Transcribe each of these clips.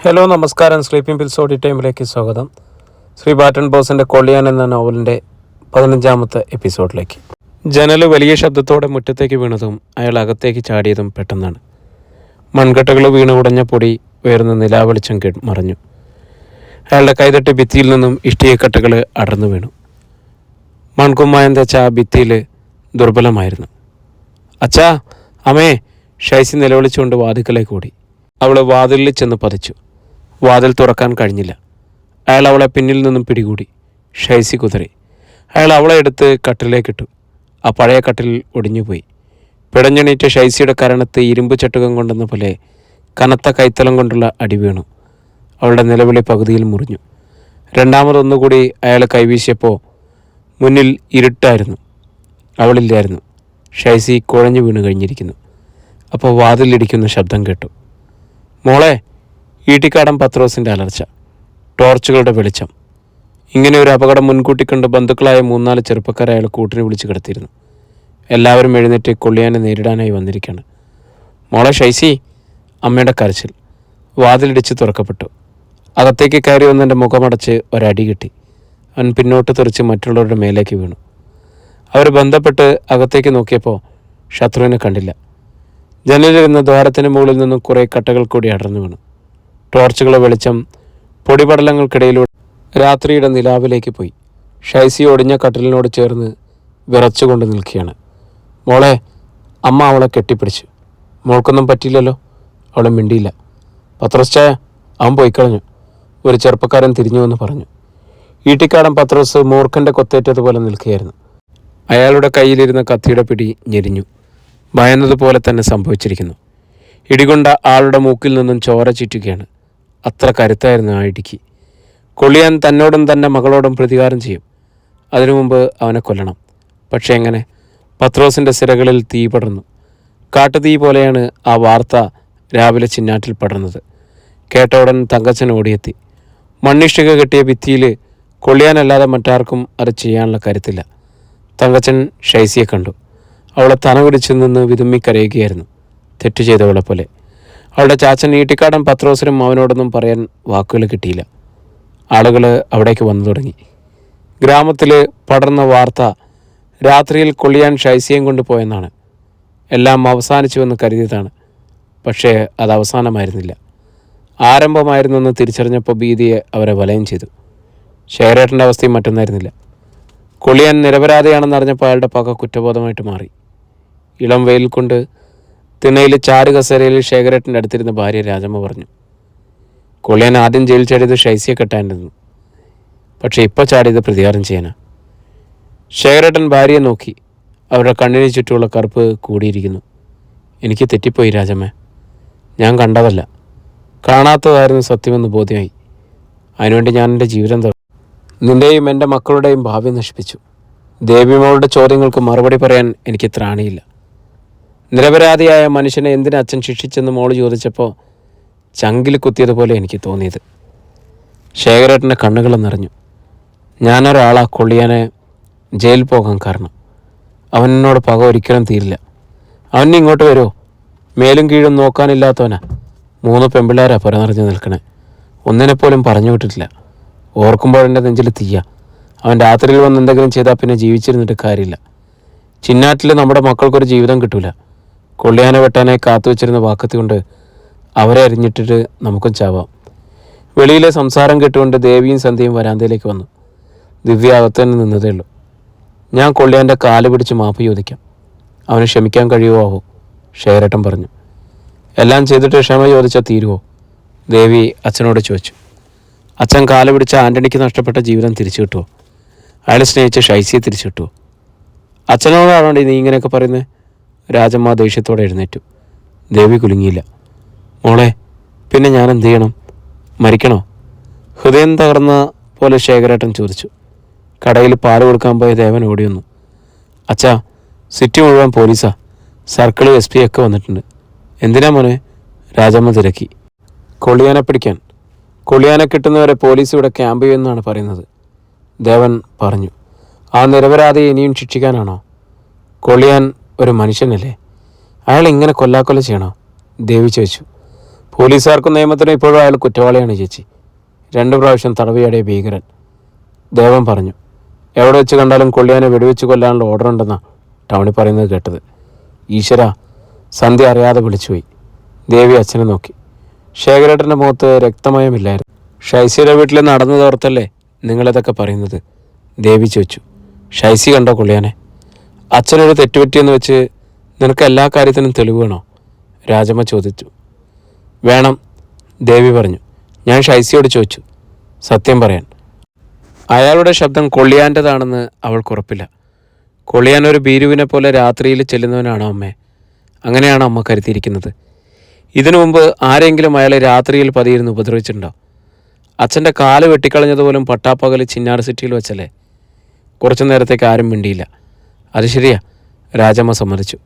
Hello നമസ്കാരം. Sleeping pills Audi ടൈമിലേക്ക് സ്വാഗതം. ശ്രീ ബാറ്റൺ ബോസിൻ്റെ കൊള്ളിയാൻ എന്ന നോവലിൻ്റെ 15ാമത്തെ എപ്പിസോഡിലേക്ക്. ജനൽ വലിയ ശബ്ദത്തോടെ മുറ്റത്തേക്ക് വീണതും അയാൾ അകത്തേക്ക് ചാടിയതും പെട്ടെന്നാണ്. മൺകട്ടകൾ വീണ് ഉടഞ്ഞ പൊടി ഉയർന്ന നിലാവെളിച്ചം മറഞ്ഞു. അയാളുടെ കൈതട്ടി ഭിത്തിയിൽ നിന്നും ഇഷ്ടികക്കട്ടകൾ അടർന്നു വീണു. മൺകുമ്മായം തെച്ച ആ ഭിത്തിയിൽ ദുർബലമായിരുന്നു. അച്ഛാ, അമ്മേ! ഷൈസി നിലവിളിച്ചുകൊണ്ട് വാതിക്കലേക്ക് ഓടി. അവൾ വാതിലിൽ ചെന്ന് പതിച്ചു. വാതിൽ തുറക്കാൻ കഴിഞ്ഞില്ല. അയാൾ അവളെ പിന്നിൽ നിന്നും പിടികൂടി. ഷൈസി കുതറി. അയാൾ അവളെ എടുത്ത് കട്ടിലേക്കിട്ടു. ആ പഴയ കട്ടിൽ ഒടിഞ്ഞുപോയി. പിടഞ്ഞെണീറ്റ ഷൈസിയുടെ കരണത്ത് ഇരുമ്പ് ചട്ടുകം കൊണ്ടെന്ന പോലെ കനത്ത കൈത്തലം കൊണ്ടുള്ള അടി വീണു. അവളുടെ നിലവിളി പകുതിയിൽ മുറിഞ്ഞു. രണ്ടാമതൊന്നുകൂടി അയാൾ കൈവീശിയപ്പോൾ മുന്നിൽ ഇരുട്ടായിരുന്നു. അവളില്ലായിരുന്നു. ഷൈസി കുഴഞ്ഞു വീണു കഴിഞ്ഞിരിക്കുന്നു. അപ്പോൾ വാതിലിടിക്കുന്ന ശബ്ദം കേട്ടു. മോളെ! ഈട്ടിക്കാടൻ പത്രോസിൻ്റെ അലർച്ച, ടോർച്ചുകളുടെ വെളിച്ചം. ഇങ്ങനെ ഒരു അപകടം മുൻകൂട്ടി കണ്ട് ബന്ധുക്കളായ 3-4 ചെറുപ്പക്കാരെ അയാൾ കൂട്ടിന് വിളിച്ച് കിടത്തിയിരുന്നു. എല്ലാവരും എഴുന്നേറ്റ് കൊള്ളിയാനെ നേരിടാനായി വന്നിരിക്കുകയാണ്. മോളെ ഷൈസി! അമ്മയുടെ കരച്ചിൽ. വാതിലിടിച്ച് തുറക്കപ്പെട്ടു. അകത്തേക്ക് കയറി വന്നെൻ്റെ മുഖമടച്ച് ഒരടി കിട്ടി. അവൻ പിന്നോട്ട് തെറിച്ച് മറ്റുള്ളവരുടെ മേലേക്ക് വീണു. അവർ ബന്ധപ്പെട്ട് അകത്തേക്ക് നോക്കിയപ്പോൾ ശത്രുവിനെ കണ്ടില്ല. ജനലിരുന്ന ദ്വാരത്തിന് മുകളിൽ നിന്നും കുറേ കട്ടകൾ കൂടി അടർന്നു വീണു. ടോർച്ചുകളെ വെളിച്ചം പൊടിപടലങ്ങൾക്കിടയിലൂടെ രാത്രിയുടെ നിലാവിലേക്ക് പോയി. ഷൈസി ഒടിഞ്ഞ കട്ടിലിനോട് ചേർന്ന് വിറച്ചുകൊണ്ട് നിൽക്കുകയാണ്. മോളെ! അമ്മ അവളെ കെട്ടിപ്പിടിച്ചു. മോൾക്കൊന്നും പറ്റിയില്ലല്ലോ? അവളെ മിണ്ടിയില്ല. പത്രോസ് ചായ, അവൻ പോയിക്കളഞ്ഞു. ഒരു ചെറുപ്പക്കാരൻ തിരിഞ്ഞുവെന്ന് പറഞ്ഞു. ഈട്ടിക്കാടൻ പത്രോസ് മൂർഖൻ്റെ കൊത്തേറ്റതുപോലെ നിൽക്കുകയായിരുന്നു. അയാളുടെ കയ്യിലിരുന്ന കത്തിയുടെ പിടി ഞെരിഞ്ഞു. ഭയന്നതുപോലെ തന്നെ സംഭവിച്ചിരിക്കുന്നു. ഇടികൊണ്ട ആളുടെ മൂക്കിൽ നിന്നും ചോര ചീറ്റുകയാണ്. അത്ര കരുത്തായിരുന്നു ആ ഇടിക്ക്. കൊള്ളിയാൻ തന്നോടും തൻ്റെ മകളോടും പ്രതികാരം ചെയ്യും. അതിനു മുമ്പ് അവനെ കൊല്ലണം. പക്ഷേ എങ്ങനെ? പത്രോസിൻ്റെ സിരകളിൽ തീ പടർന്നു. കാട്ടുതീ പോലെയാണ് ആ വാർത്ത രാവിലെ ചിന്നാറ്റിൽ പടർന്നത്. കേട്ട ഉടൻ തങ്കച്ചൻ ഓടിയെത്തി. മണ്ണിഷ്ടിക കെട്ടിയ ഭിത്തിയിൽ കൊള്ളിയാനല്ലാതെ മറ്റാർക്കും അത് ചെയ്യാനുള്ള കരുത്തില്ല. തങ്കച്ചൻ ഷൈസിയെ കണ്ടു. അവളെ തനപിടിച്ചു നിന്ന് വിതുമ്മിക്കരയുകയായിരുന്നു, തെറ്റു ചെയ്തവളെ പോലെ. അവളുടെ ചാച്ചൻ ഈട്ടിക്കാടൻ പത്രോസിനും അവനോടൊന്നും പറയാൻ വാക്കുകൾ കിട്ടിയില്ല. ആളുകൾ അവിടേക്ക് വന്നു തുടങ്ങി. ഗ്രാമത്തിൽ പടർന്ന വാർത്ത രാത്രിയിൽ കൊള്ളിയാൻ ഷൈസിയും കൊണ്ടുപോയെന്നാണ്. എല്ലാം അവസാനിച്ചുവെന്ന് കരുതിയതാണ്. പക്ഷേ അത് അവസാനമായിരുന്നില്ല, ആരംഭമായിരുന്നെന്ന് തിരിച്ചറിഞ്ഞപ്പോൾ ഭീതിയെ അവരെ വലയം ചെയ്തു. ശേഖരേട്ടൻ്റെ അവസ്ഥയും മറ്റൊന്നായിരുന്നില്ല. കൊള്ളിയാൻ നിരപരാധിയാണെന്നറിഞ്ഞപ്പോൾ അയാളുടെ പക കുറ്റബോധമായിട്ട് മാറി. ഇളം വെയിൽ കൊണ്ട് തിണയിൽ ചാരുകസേരയിൽ ശേഖരേട്ടൻ്റെ അടുത്തിരുന്ന ഭാര്യ രാജമ്മ പറഞ്ഞു. കൊള്ളിയാൻ ആദ്യം ജയിൽ ചാടിയത് ഷൈസിയെ കെട്ടാനിരുന്നു. പക്ഷേ ഇപ്പോൾ ചാടിയത് പ്രതികാരം ചെയ്യാനാ. ശേഖരേട്ടൻ ഭാര്യയെ നോക്കി. അവരുടെ കണ്ണിന് ചുറ്റുമുള്ള കറുപ്പ് കൂടിയിരിക്കുന്നു. എനിക്ക് തെറ്റിപ്പോയി രാജമ്മ. ഞാൻ കണ്ടതല്ല, കാണാത്തതായിരുന്നു സത്യമെന്ന് ബോധ്യമായി. അതിനുവേണ്ടി ഞാൻ എൻ്റെ ജീവിതം തന്നു. നിൻ്റെയും എൻ്റെ മക്കളുടെയും ഭാവി നശിപ്പിച്ചു. ദേവിമോളുടെ ചോദ്യങ്ങൾക്ക് മറുപടി പറയാൻ എനിക്ക് ത്രാണിയില്ല. നിരപരാധിയായ മനുഷ്യനെ എന്തിനാ അച്ഛൻ ശിക്ഷിച്ചെന്ന് മോള് ചോദിച്ചപ്പോൾ ചങ്കിൽ കുത്തിയതുപോലെ എനിക്ക് തോന്നിയത്. ശേഖരേട്ടൻ്റെ കണ്ണുകൾ നിറഞ്ഞു. ഞാനൊരാളാ കൊള്ളിയാനെ ജയിൽ പോകാൻ കാരണം. അവനോട് പക ഒരിക്കലും തീരില്ല. അവൻ ഇങ്ങോട്ട് വരുമോ? മേലും കീഴും നോക്കാനില്ലാത്തവനാ. 3 പെമ്പിള്ളേരാ പുര നിറഞ്ഞു നിൽക്കണേ. ഒന്നിനെപ്പോലും പറഞ്ഞു വിട്ടിട്ടില്ല. ഓർക്കുമ്പോൾ എൻ്റെ നെഞ്ചിൽ തീയ. അവൻ രാത്രിയിൽ വന്ന് എന്തെങ്കിലും ചെയ്താൽ പിന്നെ ജീവിച്ചിരുന്നിട്ട് കാര്യമില്ല. ചിന്നാറ്റിൽ നമ്മുടെ മക്കൾക്കൊരു ജീവിതം കിട്ടൂല. കൊള്ളിയാനെ വെട്ടാനായി കാത്തു വെച്ചിരുന്ന വാക്കത്തി കൊണ്ട് അവരെ അരിഞ്ഞിട്ടിട്ട് നമുക്കും ചാവാം. വെളിയിലെ സംസാരം കേട്ടുകൊണ്ട് ദേവിയും സന്ധ്യയും വരാന്തയിലേക്ക് വന്നു. ദിവ്യ അകത്ത് തന്നെ നിന്നതേ ഉള്ളൂ. ഞാൻ കൊള്ളിയാൻ്റെ കാല് പിടിച്ച് മാപ്പ് ചോദിക്കാം. അവന് ക്ഷമിക്കാൻ കഴിയുമോ ആവോ? ശേഖരേട്ടൻ പറഞ്ഞു. എല്ലാം ചെയ്തിട്ട് ക്ഷമ ചോദിച്ചാൽ തീരുവോ? ദേവി അച്ഛനോട് ചോദിച്ചു. അച്ഛൻ കാല് പിടിച്ച ആൻ്റണിക്ക് നഷ്ടപ്പെട്ട ജീവിതം തിരിച്ചു കിട്ടുമോ? അയാൾ സ്നേഹിച്ച ഷൈസിയെ തിരിച്ചു കിട്ടുമോ? അച്ഛനോടാണോ നീ ഇങ്ങനെയൊക്കെ പറയുന്നത്? രാജമ്മ ദേഷ്യത്തോടെ എഴുന്നേറ്റു. ദേവി കുലുങ്ങിയില്ല. മോളെ, പിന്നെ ഞാൻ എന്ത് ചെയ്യണം? മരിക്കണോ? ഹൃദയം തകർന്ന പോലെ ശേഖരേട്ടൻ ചോദിച്ചു. കടയിൽ പാല് കൊടുക്കാൻ പോയ ദേവൻ ഓടി വന്നു. അച്ഛാ, സിറ്റി മുഴുവൻ പോലീസാ. സർക്കിൾ SP ഒക്കെ വന്നിട്ടുണ്ട്. എന്തിനാ മോനെ? രാജമ്മ തിരക്കി. കൊള്ളിയാനെ പിടിക്കാൻ. കൊള്ളിയാനെ കിട്ടുന്നവരെ പോലീസ് ഇവിടെ ക്യാമ്പ് ചെയ്യുമെന്നാണ് പറയുന്നത്, ദേവൻ പറഞ്ഞു. ആ നിരപരാധിയെ ഇനിയും ശിക്ഷിക്കാനാണോ? കൊള്ളിയാൻ ഒരു മനുഷ്യനല്ലേ? അയാൾ ഇങ്ങനെ കൊല്ലാക്കൊല ചെയ്യണോ? ദേവി ചോദിച്ചു. പോലീസുകാർക്കും നിയമത്തിനും ഇപ്പോഴും അയാൾ കുറ്റവാളിയാണ് ചേച്ചി. 2 പ്രാവശ്യം തടവിയാടിയ ഭീകരൻ. ദേവൻ പറഞ്ഞു. എവിടെ വെച്ച് കണ്ടാലും കൊള്ളിയാനെ വെടിവെച്ച് കൊല്ലാനുള്ള ഓർഡർ ഉണ്ടെന്നാണ് ടൗണിൽ പറയുന്നത് കേട്ടത്. ഈശ്വര, സന്ധ്യ അറിയാതെ വിളിച്ചുപോയി. ദേവി അച്ഛനെ നോക്കി. ശേഖരേട്ടൻ്റെ മുഖത്ത് രക്തമയമില്ലായിരുന്നു. ഷൈസിയുടെ വീട്ടിൽ നടന്നു തോർത്തല്ലേ നിങ്ങളിതൊക്കെ പറയുന്നത്? ദേവി ചോദിച്ചു. ഷൈസി കണ്ടോ കൊള്ളിയാനെ? അച്ഛനൊരു തെറ്റുപറ്റിയെന്ന് വെച്ച് നിനക്ക് എല്ലാ കാര്യത്തിനും തെളിവ് വേണോ? രാജമ്മ ചോദിച്ചു. വേണം, ദേവി പറഞ്ഞു. ഞാൻ ഷൈസിയോട് ചോദിച്ചു സത്യം പറയാൻ. അയാളുടെ ശബ്ദം കൊള്ളിയാൻ്റെതാണെന്ന് അവൾക്കുറപ്പില്ല. കൊള്ളിയാൻ ഒരു ഭീരുവിനെ പോലെ രാത്രിയിൽ ചെല്ലുന്നവനാണോ അമ്മേ? അങ്ങനെയാണ് അമ്മ കരുതിയിരിക്കുന്നത്. ഇതിനു മുമ്പ് ആരെങ്കിലും അയാളെ രാത്രിയിൽ പതിയിരുന്ന് ഉപദ്രവിച്ചിട്ടുണ്ടോ? അച്ഛൻ്റെ കാല് വെട്ടിക്കളഞ്ഞതുപോലും പട്ടാപ്പകൽ ചിന്നാർ സിറ്റിയിൽ വെച്ചല്ലേ? കുറച്ചു നേരത്തേക്ക് ആരും മിണ്ടിയില്ല. അത് ശരിയാ, രാജമ്മ സമ്മതിച്ചു.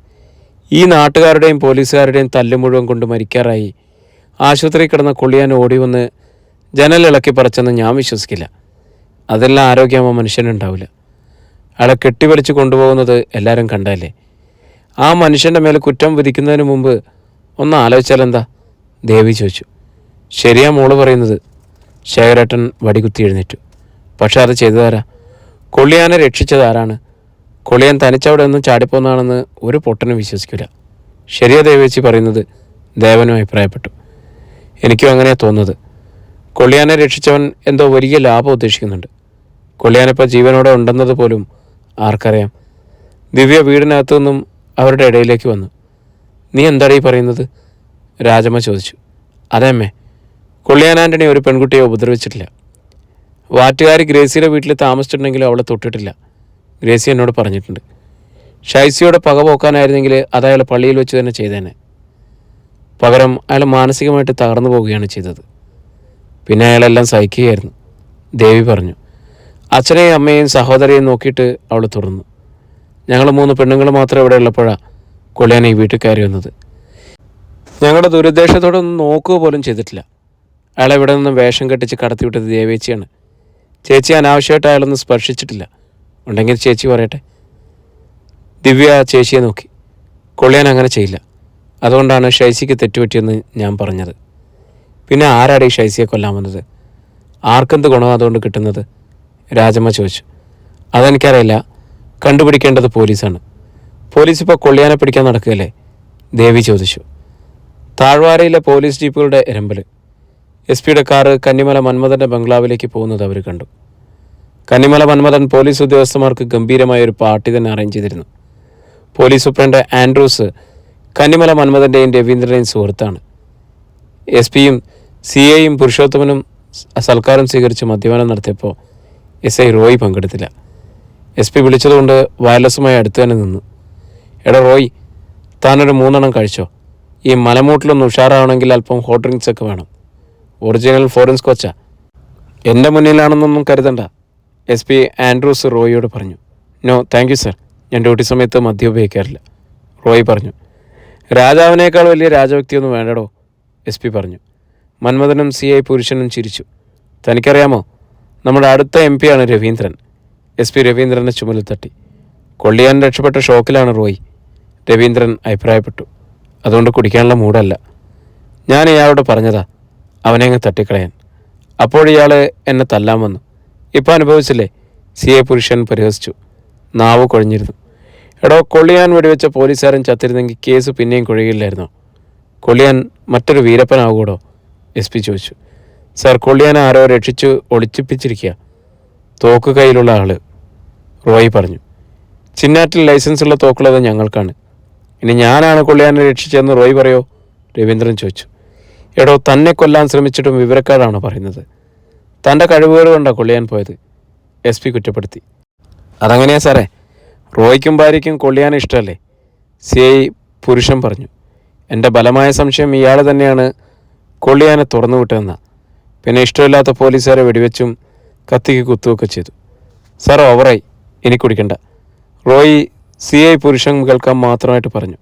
ഈ നാട്ടുകാരുടെയും പോലീസുകാരുടെയും തല്ല് മുഴുവൻ കൊണ്ട് മരിക്കാറായി ആശുപത്രിയിൽ കിടന്ന കൊള്ളിയാൻ ഓടി വന്ന് ജനലിളക്കി പറിച്ചെന്ന് ഞാൻ വിശ്വസിക്കില്ല. അതെല്ലാം ആരോഗ്യമോ മനുഷ്യനുണ്ടാവില്ല. അയാളെ കെട്ടിവലിച്ച് കൊണ്ടുപോകുന്നത് എല്ലാവരും കണ്ടല്ലേ? ആ മനുഷ്യൻ്റെ മേലെ കുറ്റം വിധിക്കുന്നതിന് മുമ്പ് ഒന്ന് ആലോചിച്ചാലെന്താ? ദേവി ചോദിച്ചു. ശരിയാ മോള് പറയുന്നത്. ശേഖരേട്ടൻ വടികുത്തി എഴുന്നേറ്റു. പക്ഷെ അത് ചെയ്തതാരാ? കൊള്ളിയാനെ രക്ഷിച്ചതാരാണ്? കൊള്ളിയാൻ തനിച്ചവിടെ ഒന്നും ചാടിപ്പോന്നാണെന്ന് ഒരു പൊട്ടനും വിശ്വസിക്കില്ല. ശരിയാ ദേവേച്ചി പറയുന്നത്, ദേവനും അഭിപ്രായപ്പെട്ടു. എനിക്കും അങ്ങനെയാണ് തോന്നുന്നത്. കൊള്ളിയാനെ രക്ഷിച്ചവൻ എന്തോ വലിയ ലാഭം ഉദ്ദേശിക്കുന്നുണ്ട്. കൊള്ളിയാനിപ്പോൾ ജീവനോടെ ഉണ്ടെന്നത് പോലും ആർക്കറിയാം? ദിവ്യ വീടിനകത്തു നിന്നും അവരുടെ ഇടയിലേക്ക് വന്നു. നീ എന്താടീ പറയുന്നത്? രാജമ്മ ചോദിച്ചു. അതേമ്മേ, കൊള്ളിയാൻ ആൻ്റണി ഒരു പെൺകുട്ടിയെ ഉപദ്രവിച്ചിട്ടില്ല. വാറ്റുകാരി ഗ്രേസിയുടെ വീട്ടിൽ താമസിച്ചിട്ടുണ്ടെങ്കിലും അവളെ തൊട്ടിട്ടില്ല. ഗ്രേസി എന്നോട് പറഞ്ഞിട്ടുണ്ട്. ഷൈസിയോടെ പക പോക്കാനായിരുന്നെങ്കിൽ അത് അയാൾ പള്ളിയിൽ വെച്ച് തന്നെ ചെയ്തേനെ. പകരം അയാൾ മാനസികമായിട്ട് തകർന്നു പോവുകയാണ് ചെയ്തത്. പിന്നെ അയാളെല്ലാം സഹിക്കുകയായിരുന്നു, ദേവി പറഞ്ഞു. അച്ഛനെയും അമ്മയെയും സഹോദരിയെയും നോക്കിയിട്ട് അവൾ തുറന്നു. ഞങ്ങൾ 3 പെണ്ണുങ്ങൾ മാത്രം ഇവിടെ ഉള്ളപ്പോഴാണ് കൊള്ളിയാൻ ഈ വീട്ടിൽ കയറി വന്നത്. ഞങ്ങളുടെ ദുരുദ്ദേശത്തോടെ ഒന്നും നോക്കുക പോലും ചെയ്തിട്ടില്ല. അയാളെ ഇവിടെ നിന്നും വേഷം കെട്ടിച്ച് കടത്തിവിട്ടത് ദേവേച്ചിയാണ്. ചേച്ചി അനാവശ്യമായിട്ട് അയാളൊന്നും സ്പർശിച്ചിട്ടില്ല. ഉണ്ടെങ്കിൽ ചേച്ചി പറയട്ടെ. ദിവ്യ ചേച്ചിയെ നോക്കി. കൊള്ളിയാൻ അങ്ങനെ ചെയ്യില്ല. അതുകൊണ്ടാണ് ഷൈസിക്ക് തെറ്റുപറ്റിയെന്ന് ഞാൻ പറഞ്ഞത്. പിന്നെ ആരാടെ ഈ ഷൈസിയെ കൊല്ലാൻ വന്നത്? ആർക്കെന്ത് ഗുണം അതുകൊണ്ട് കിട്ടുന്നത്? രാജമ്മ ചോദിച്ചു. അതെനിക്കറിയില്ല. കണ്ടുപിടിക്കേണ്ടത് പോലീസാണ്. പോലീസ് ഇപ്പോൾ കൊള്ളിയാനെ പിടിക്കാൻ നടക്കുകയല്ലേ? ദേവി ചോദിച്ചു. താഴ്വാരയിലെ പോലീസ് ജീപ്പുകളുടെ ഇരമ്പൽ. SP-യുടെ കാറ് കന്നിമല മന്മഥൻ്റെ ബംഗ്ലാവിലേക്ക് പോകുന്നത് അവർ കണ്ടു. കന്നിമല മന്മഥൻ പോലീസ് ഉദ്യോഗസ്ഥന്മാർക്ക് ഗംഭീരമായ ഒരു പാർട്ടി തന്നെ അറേഞ്ച് ചെയ്തിരുന്നു. പോലീസ് സൂപ്രണ്ട് ആൻഡ്രൂസ് കന്നിമല മന്മഥൻ്റെയും രവീന്ദ്രൻ്റെയും സുഹൃത്താണ്. SP-യും CA-യും പുരുഷോത്തമനും സൽക്കാരം സ്വീകരിച്ച് മദ്യപാനം നടത്തിയപ്പോൾ SI റോയ് പങ്കെടുത്തില്ല. SP വിളിച്ചതുകൊണ്ട് വയർലെസ്സുമായി അടുത്ത് തന്നെ നിന്നു. എടാ റോയ്, താനൊരു 3 എണ്ണം കഴിച്ചോ? ഈ മലമൂട്ടിലൊന്ന് ഉഷാറാവണമെങ്കിൽ അല്പം ഹോട്ട് ഡ്രിങ്ക്സ് ഒക്കെ വേണം. ഒറിജിനൽ ഫോറിൻ സ്കോച്ചാ. എൻ്റെ മുന്നിലാണെന്നൊന്നും കരുതണ്ട, SP ആൻഡ്രൂസ് റോയിയോട് പറഞ്ഞു. നോ താങ്ക് യു സർ, ഞാൻ ഡ്യൂട്ടി സമയത്ത് മദ്യം ഉപയോഗിക്കാറില്ല, റോയ് പറഞ്ഞു. രാജാവിനേക്കാൾ വലിയ രാജവ്യക്തിയൊന്നും വേണ്ടടോ, SP പറഞ്ഞു. മന്മഥനും CI പുരുഷനും ചിരിച്ചു. തനിക്കറിയാമോ, നമ്മുടെ അടുത്ത MP ആണ് രവീന്ദ്രൻ. SP രവീന്ദ്രനെ ചുമലിൽ തട്ടി. കൊള്ളിയാൻ രക്ഷപ്പെട്ട ഷോക്കിലാണ് റോയ്, രവീന്ദ്രൻ അഭിപ്രായപ്പെട്ടു. അതുകൊണ്ട് കുടിക്കാനുള്ള മൂടല്ല. ഞാൻ ഇയാളോട് പറഞ്ഞതാ അവനെ അങ്ങ് തട്ടിക്കളയാൻ. അപ്പോഴിയാൾ എന്നെ തല്ലാൻ വന്നു. ഇപ്പം അനുഭവിച്ചില്ലേ? CI പുരുഷൻ പരിഹസിച്ചു. നാവ് കുഴഞ്ഞിരുന്നു. എടോ, കൊള്ളിയാൻ വെടിവെച്ച പോലീസുകാരൻ ചത്തിരുന്നെങ്കിൽ കേസ് പിന്നെയും കുഴയില്ലായിരുന്നോ? കൊള്ളിയാൻ മറ്റൊരു വീരപ്പനാവുകൂടോ? SP ചോദിച്ചു. സാർ, കൊള്ളിയാൻ ആരോ രക്ഷിച്ചു ഒളിച്ചിപ്പിച്ചിരിക്കുക, തോക്ക് കയ്യിലുള്ള ആള്, റോയ് പറഞ്ഞു. ചിന്നാറ്റിൽ ലൈസൻസുള്ള തോക്കുള്ളത് ഞങ്ങൾക്കാണ്. ഇനി ഞാനാണ് കൊള്ളിയാനെ രക്ഷിച്ചതെന്ന് റോയ് പറയോ? രവീന്ദ്രൻ ചോദിച്ചു. എടോ, തന്നെ കൊല്ലാൻ ശ്രമിച്ചിട്ടും വിവരക്കാരാണോ പറയുന്നത്? തൻ്റെ കഴിവുകൾ കൊണ്ടാണ് കൊള്ളിയാൻ പോയത്, SP കുറ്റപ്പെടുത്തി. അതങ്ങനെയാ സാറേ, റോയ്ക്കും ഭാര്യയ്ക്കും കൊള്ളിയാൻ ഇഷ്ടമല്ലേ? CI പുരുഷൻ പറഞ്ഞു. എൻ്റെ ബലമായ സംശയം ഇയാൾ തന്നെയാണ് കൊള്ളിയാനെ തുറന്നു വിട്ടതെന്നാ. പിന്നെ ഇഷ്ടമില്ലാത്ത പോലീസുകാരെ വെടിവെച്ചും കത്തിക്ക് കുത്തുകയൊക്കെ ചെയ്തു. സാർ, ഓവറായി, ഇനി കുടിക്കണ്ട, റോയ് CI പുരുഷൻ കേൾക്കാൻ മാത്രമായിട്ട് പറഞ്ഞു.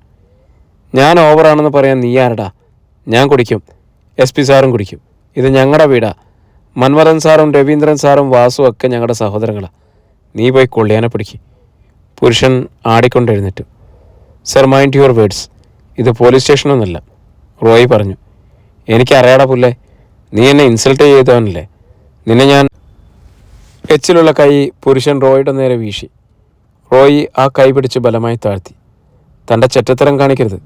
ഞാൻ ഓവറാണെന്ന് പറയാൻ നീ ആരടാ? ഞാൻ കുടിക്കും, SP സാറും കുടിക്കും. ഇത് ഞങ്ങളുടെ വീടാ. മന്മഥൻ സാറും രവീന്ദ്രൻ സാറും വാസും ഒക്കെ ഞങ്ങളുടെ സഹോദരങ്ങളാണ്. നീ പോയി കൊള്ളിയാനെ പിടിക്കും. പുരുഷൻ ആടിക്കൊണ്ടെഴുന്നേറ്റു. സർ, മൈൻഡ് യുവർ വേർഡ്സ്, ഇത് പോലീസ് സ്റ്റേഷനൊന്നുമല്ല, റോയ് പറഞ്ഞു. എനിക്കറിയാടാ പുല്ലേ, നീ എന്നെ ഇൻസൾട്ട് ചെയ്തവനല്ലേ. നിന്നെ ഞാൻ എച്ചിലുള്ള കൈ പുരുഷൻ റോയിയുടെ നേരെ വീശി. റോയി ആ കൈ പിടിച്ച് ബലമായി താഴ്ത്തി. തൻ്റെ ചെറ്റത്തരം കാണിക്കരുത്,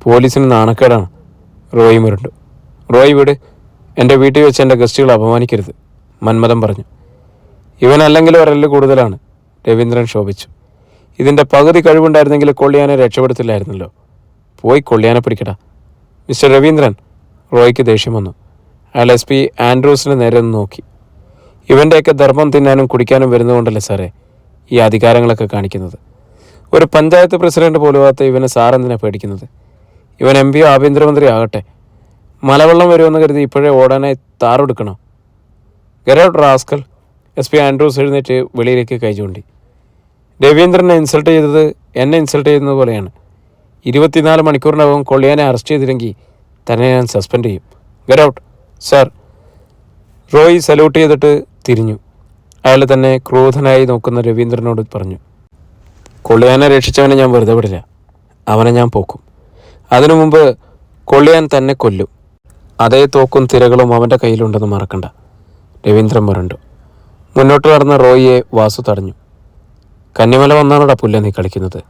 പോലീസിന് നാണക്കേടാണ്. റോയി മുരണ്ടു. റോയി വിട്, എൻ്റെ വീട്ടിൽ വെച്ച് എൻ്റെ ഗസ്റ്റുകൾ അപമാനിക്കരുത്, മന്മഥൻ പറഞ്ഞു. ഇവനല്ലെങ്കിലും ഒരല്ല് കൂടുതലാണ്, രവീന്ദ്രൻ ശോഭിച്ചു. ഇതിൻ്റെ പകുതി കഴിവുണ്ടായിരുന്നെങ്കിൽ കൊള്ളിയാനെ രക്ഷപ്പെടുത്തില്ലായിരുന്നല്ലോ. പോയി കൊള്ളിയാനെ പിടിക്കടാ. മിസ്റ്റർ രവീന്ദ്രൻ. റോയ്ക്ക് ദേഷ്യം വന്നു. അയാൾ SP ആൻഡ്രൂസിന് നേരെ ഒന്ന് നോക്കി. ഇവൻ്റെയൊക്കെ ധർമ്മം തിന്നാനും കുടിക്കാനും വരുന്നതുകൊണ്ടല്ലേ സാറേ ഈ അധികാരങ്ങളൊക്കെ കാണിക്കുന്നത്? ഒരു പഞ്ചായത്ത് പ്രസിഡന്റ് പോലുമാകാത്ത ഇവനെ സാറെന്തിനാണ് പേടിക്കുന്നത്? ഇവൻ MP ആഭ്യന്തരമന്ത്രി ആകട്ടെ. മലവെള്ളം വരുമെന്ന് കരുതി ഇപ്പോഴേ ഓടാനായി താറെടുക്കണോ? Get out rascal. SP Andrews എഴുന്നേറ്റ് വെളിയിലേക്ക് കൈ ചൂണ്ടി. രവീന്ദ്രനെ ഇൻസൾട്ട് ചെയ്തത് എന്നെ ഇൻസൾട്ട് ചെയ്യുന്നത് പോലെയാണ്. 24 മണിക്കൂറിനകം കൊള്ളിയാനെ അറസ്റ്റ് ചെയ്തില്ലെങ്കിൽ തന്നെ ഞാൻ സസ്പെൻഡ് ചെയ്യും. Get out sir. Roy salute ചെയ്തിട്ട് തിരിഞ്ഞു. അയാൾ തന്നെ ക്രൂധനായി നോക്കുന്ന രവീന്ദ്രനോട് പറഞ്ഞു. കൊള്ളിയാനെ രക്ഷിച്ചവനെ ഞാൻ വെറുതെ വിടില്ല. അവനെ ഞാൻ പോക്കും. അതിനു മുമ്പ് കൊള്ളിയാൻ തന്നെ കൊല്ലും. അതേ തോക്കും തിരകളും അവൻ്റെ കയ്യിലുണ്ടെന്ന് മറക്കണ്ട. രവീന്ദ്രൻ മുരണ്ടു. മുന്നോട്ട് നടന്ന റോയിയെ വാസു തടഞ്ഞു. കന്നിമല വന്നാണോടാ പുല്ല നീ കളിക്കുന്നത്?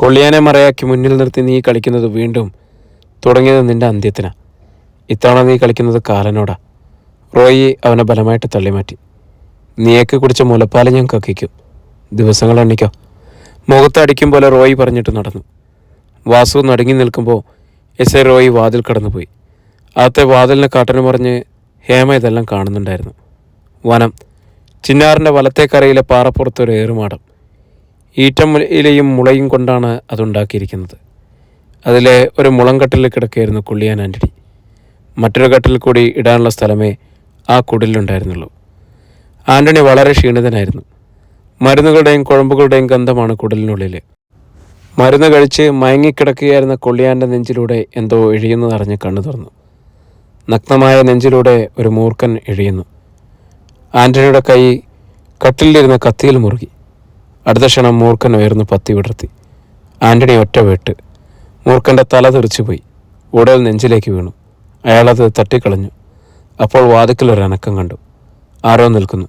കൊള്ളിയാനെ മറയാക്കി മുന്നിൽ നിർത്തി നീ കളിക്കുന്നത് വീണ്ടും തുടങ്ങിയത് നിന്റെ അന്ത്യത്തിനാ. ഇത്തവണ നീ കളിക്കുന്നത് കാലനോടാ. റോയി അവനെ ബലമായിട്ട് തള്ളിമാറ്റി. നീയൊക്കെ കുടിച്ച മുലപ്പാല് ഞാൻ കക്കിക്കും. ദിവസങ്ങൾ എണ്ണിക്കോ. മുഖത്തടിക്കും പോലെ റോയി പറഞ്ഞിട്ട് നടന്നു. വാസു നടുങ്ങി നിൽക്കുമ്പോൾ SI റോയി വാതിൽ കടന്നുപോയി. അകത്തെ വാതിലിനെ കാട്ടന് പറഞ്ഞ് ഹേമ ഇതെല്ലാം കാണുന്നുണ്ടായിരുന്നു. വനം. ചിന്നാറിൻ്റെ വലത്തേക്കരയിലെ പാറപ്പുറത്തൊരു ഏറുമാടം. ഈറ്റം ഇലയും മുളയും കൊണ്ടാണ് അതുണ്ടാക്കിയിരിക്കുന്നത്. അതിലെ ഒരു മുളംകട്ടിൽ കിടക്കുകയായിരുന്നു കൊള്ളിയാൻ ആൻ്റണി. മറ്റൊരു കട്ടിൽ കൂടി ഇടാനുള്ള സ്ഥലമേ ആ കുടിലുണ്ടായിരുന്നുള്ളൂ. ആൻ്റണി വളരെ ക്ഷീണിതനായിരുന്നു. മരുന്നുകളുടെയും കുഴമ്പുകളുടെയും ഗന്ധമാണ് കുടലിനുള്ളിൽ. മരുന്ന് കഴിച്ച് മയങ്ങിക്കിടക്കുകയായിരുന്ന കൊള്ളിയാൻ്റെ നെഞ്ചിലൂടെ എന്തോ എഴിയുന്നതറിഞ്ഞ് കണ്ണു തുറന്നു. നഗ്നമായ നെഞ്ചിലൂടെ ഒരു മൂർഖൻ എഴിയുന്നു. ആൻ്റണിയുടെ കൈ കട്ടിലിരുന്ന കത്തിയിൽ മുറുകി. അടുത്ത ക്ഷണം മൂർഖൻ ഉയർന്ന് പത്തി വിടർത്തി. ആൻ്റണി ഒറ്റ വെട്ട്. മൂർഖൻ്റെ തല തെറിച്ചുപോയി. ഉടൽ നെഞ്ചിലേക്ക് വീണു. അയാളത് തട്ടിക്കളഞ്ഞു. അപ്പോൾ വാതിക്കലൊരനക്കം കണ്ടു. ആരോ നിൽക്കുന്നു.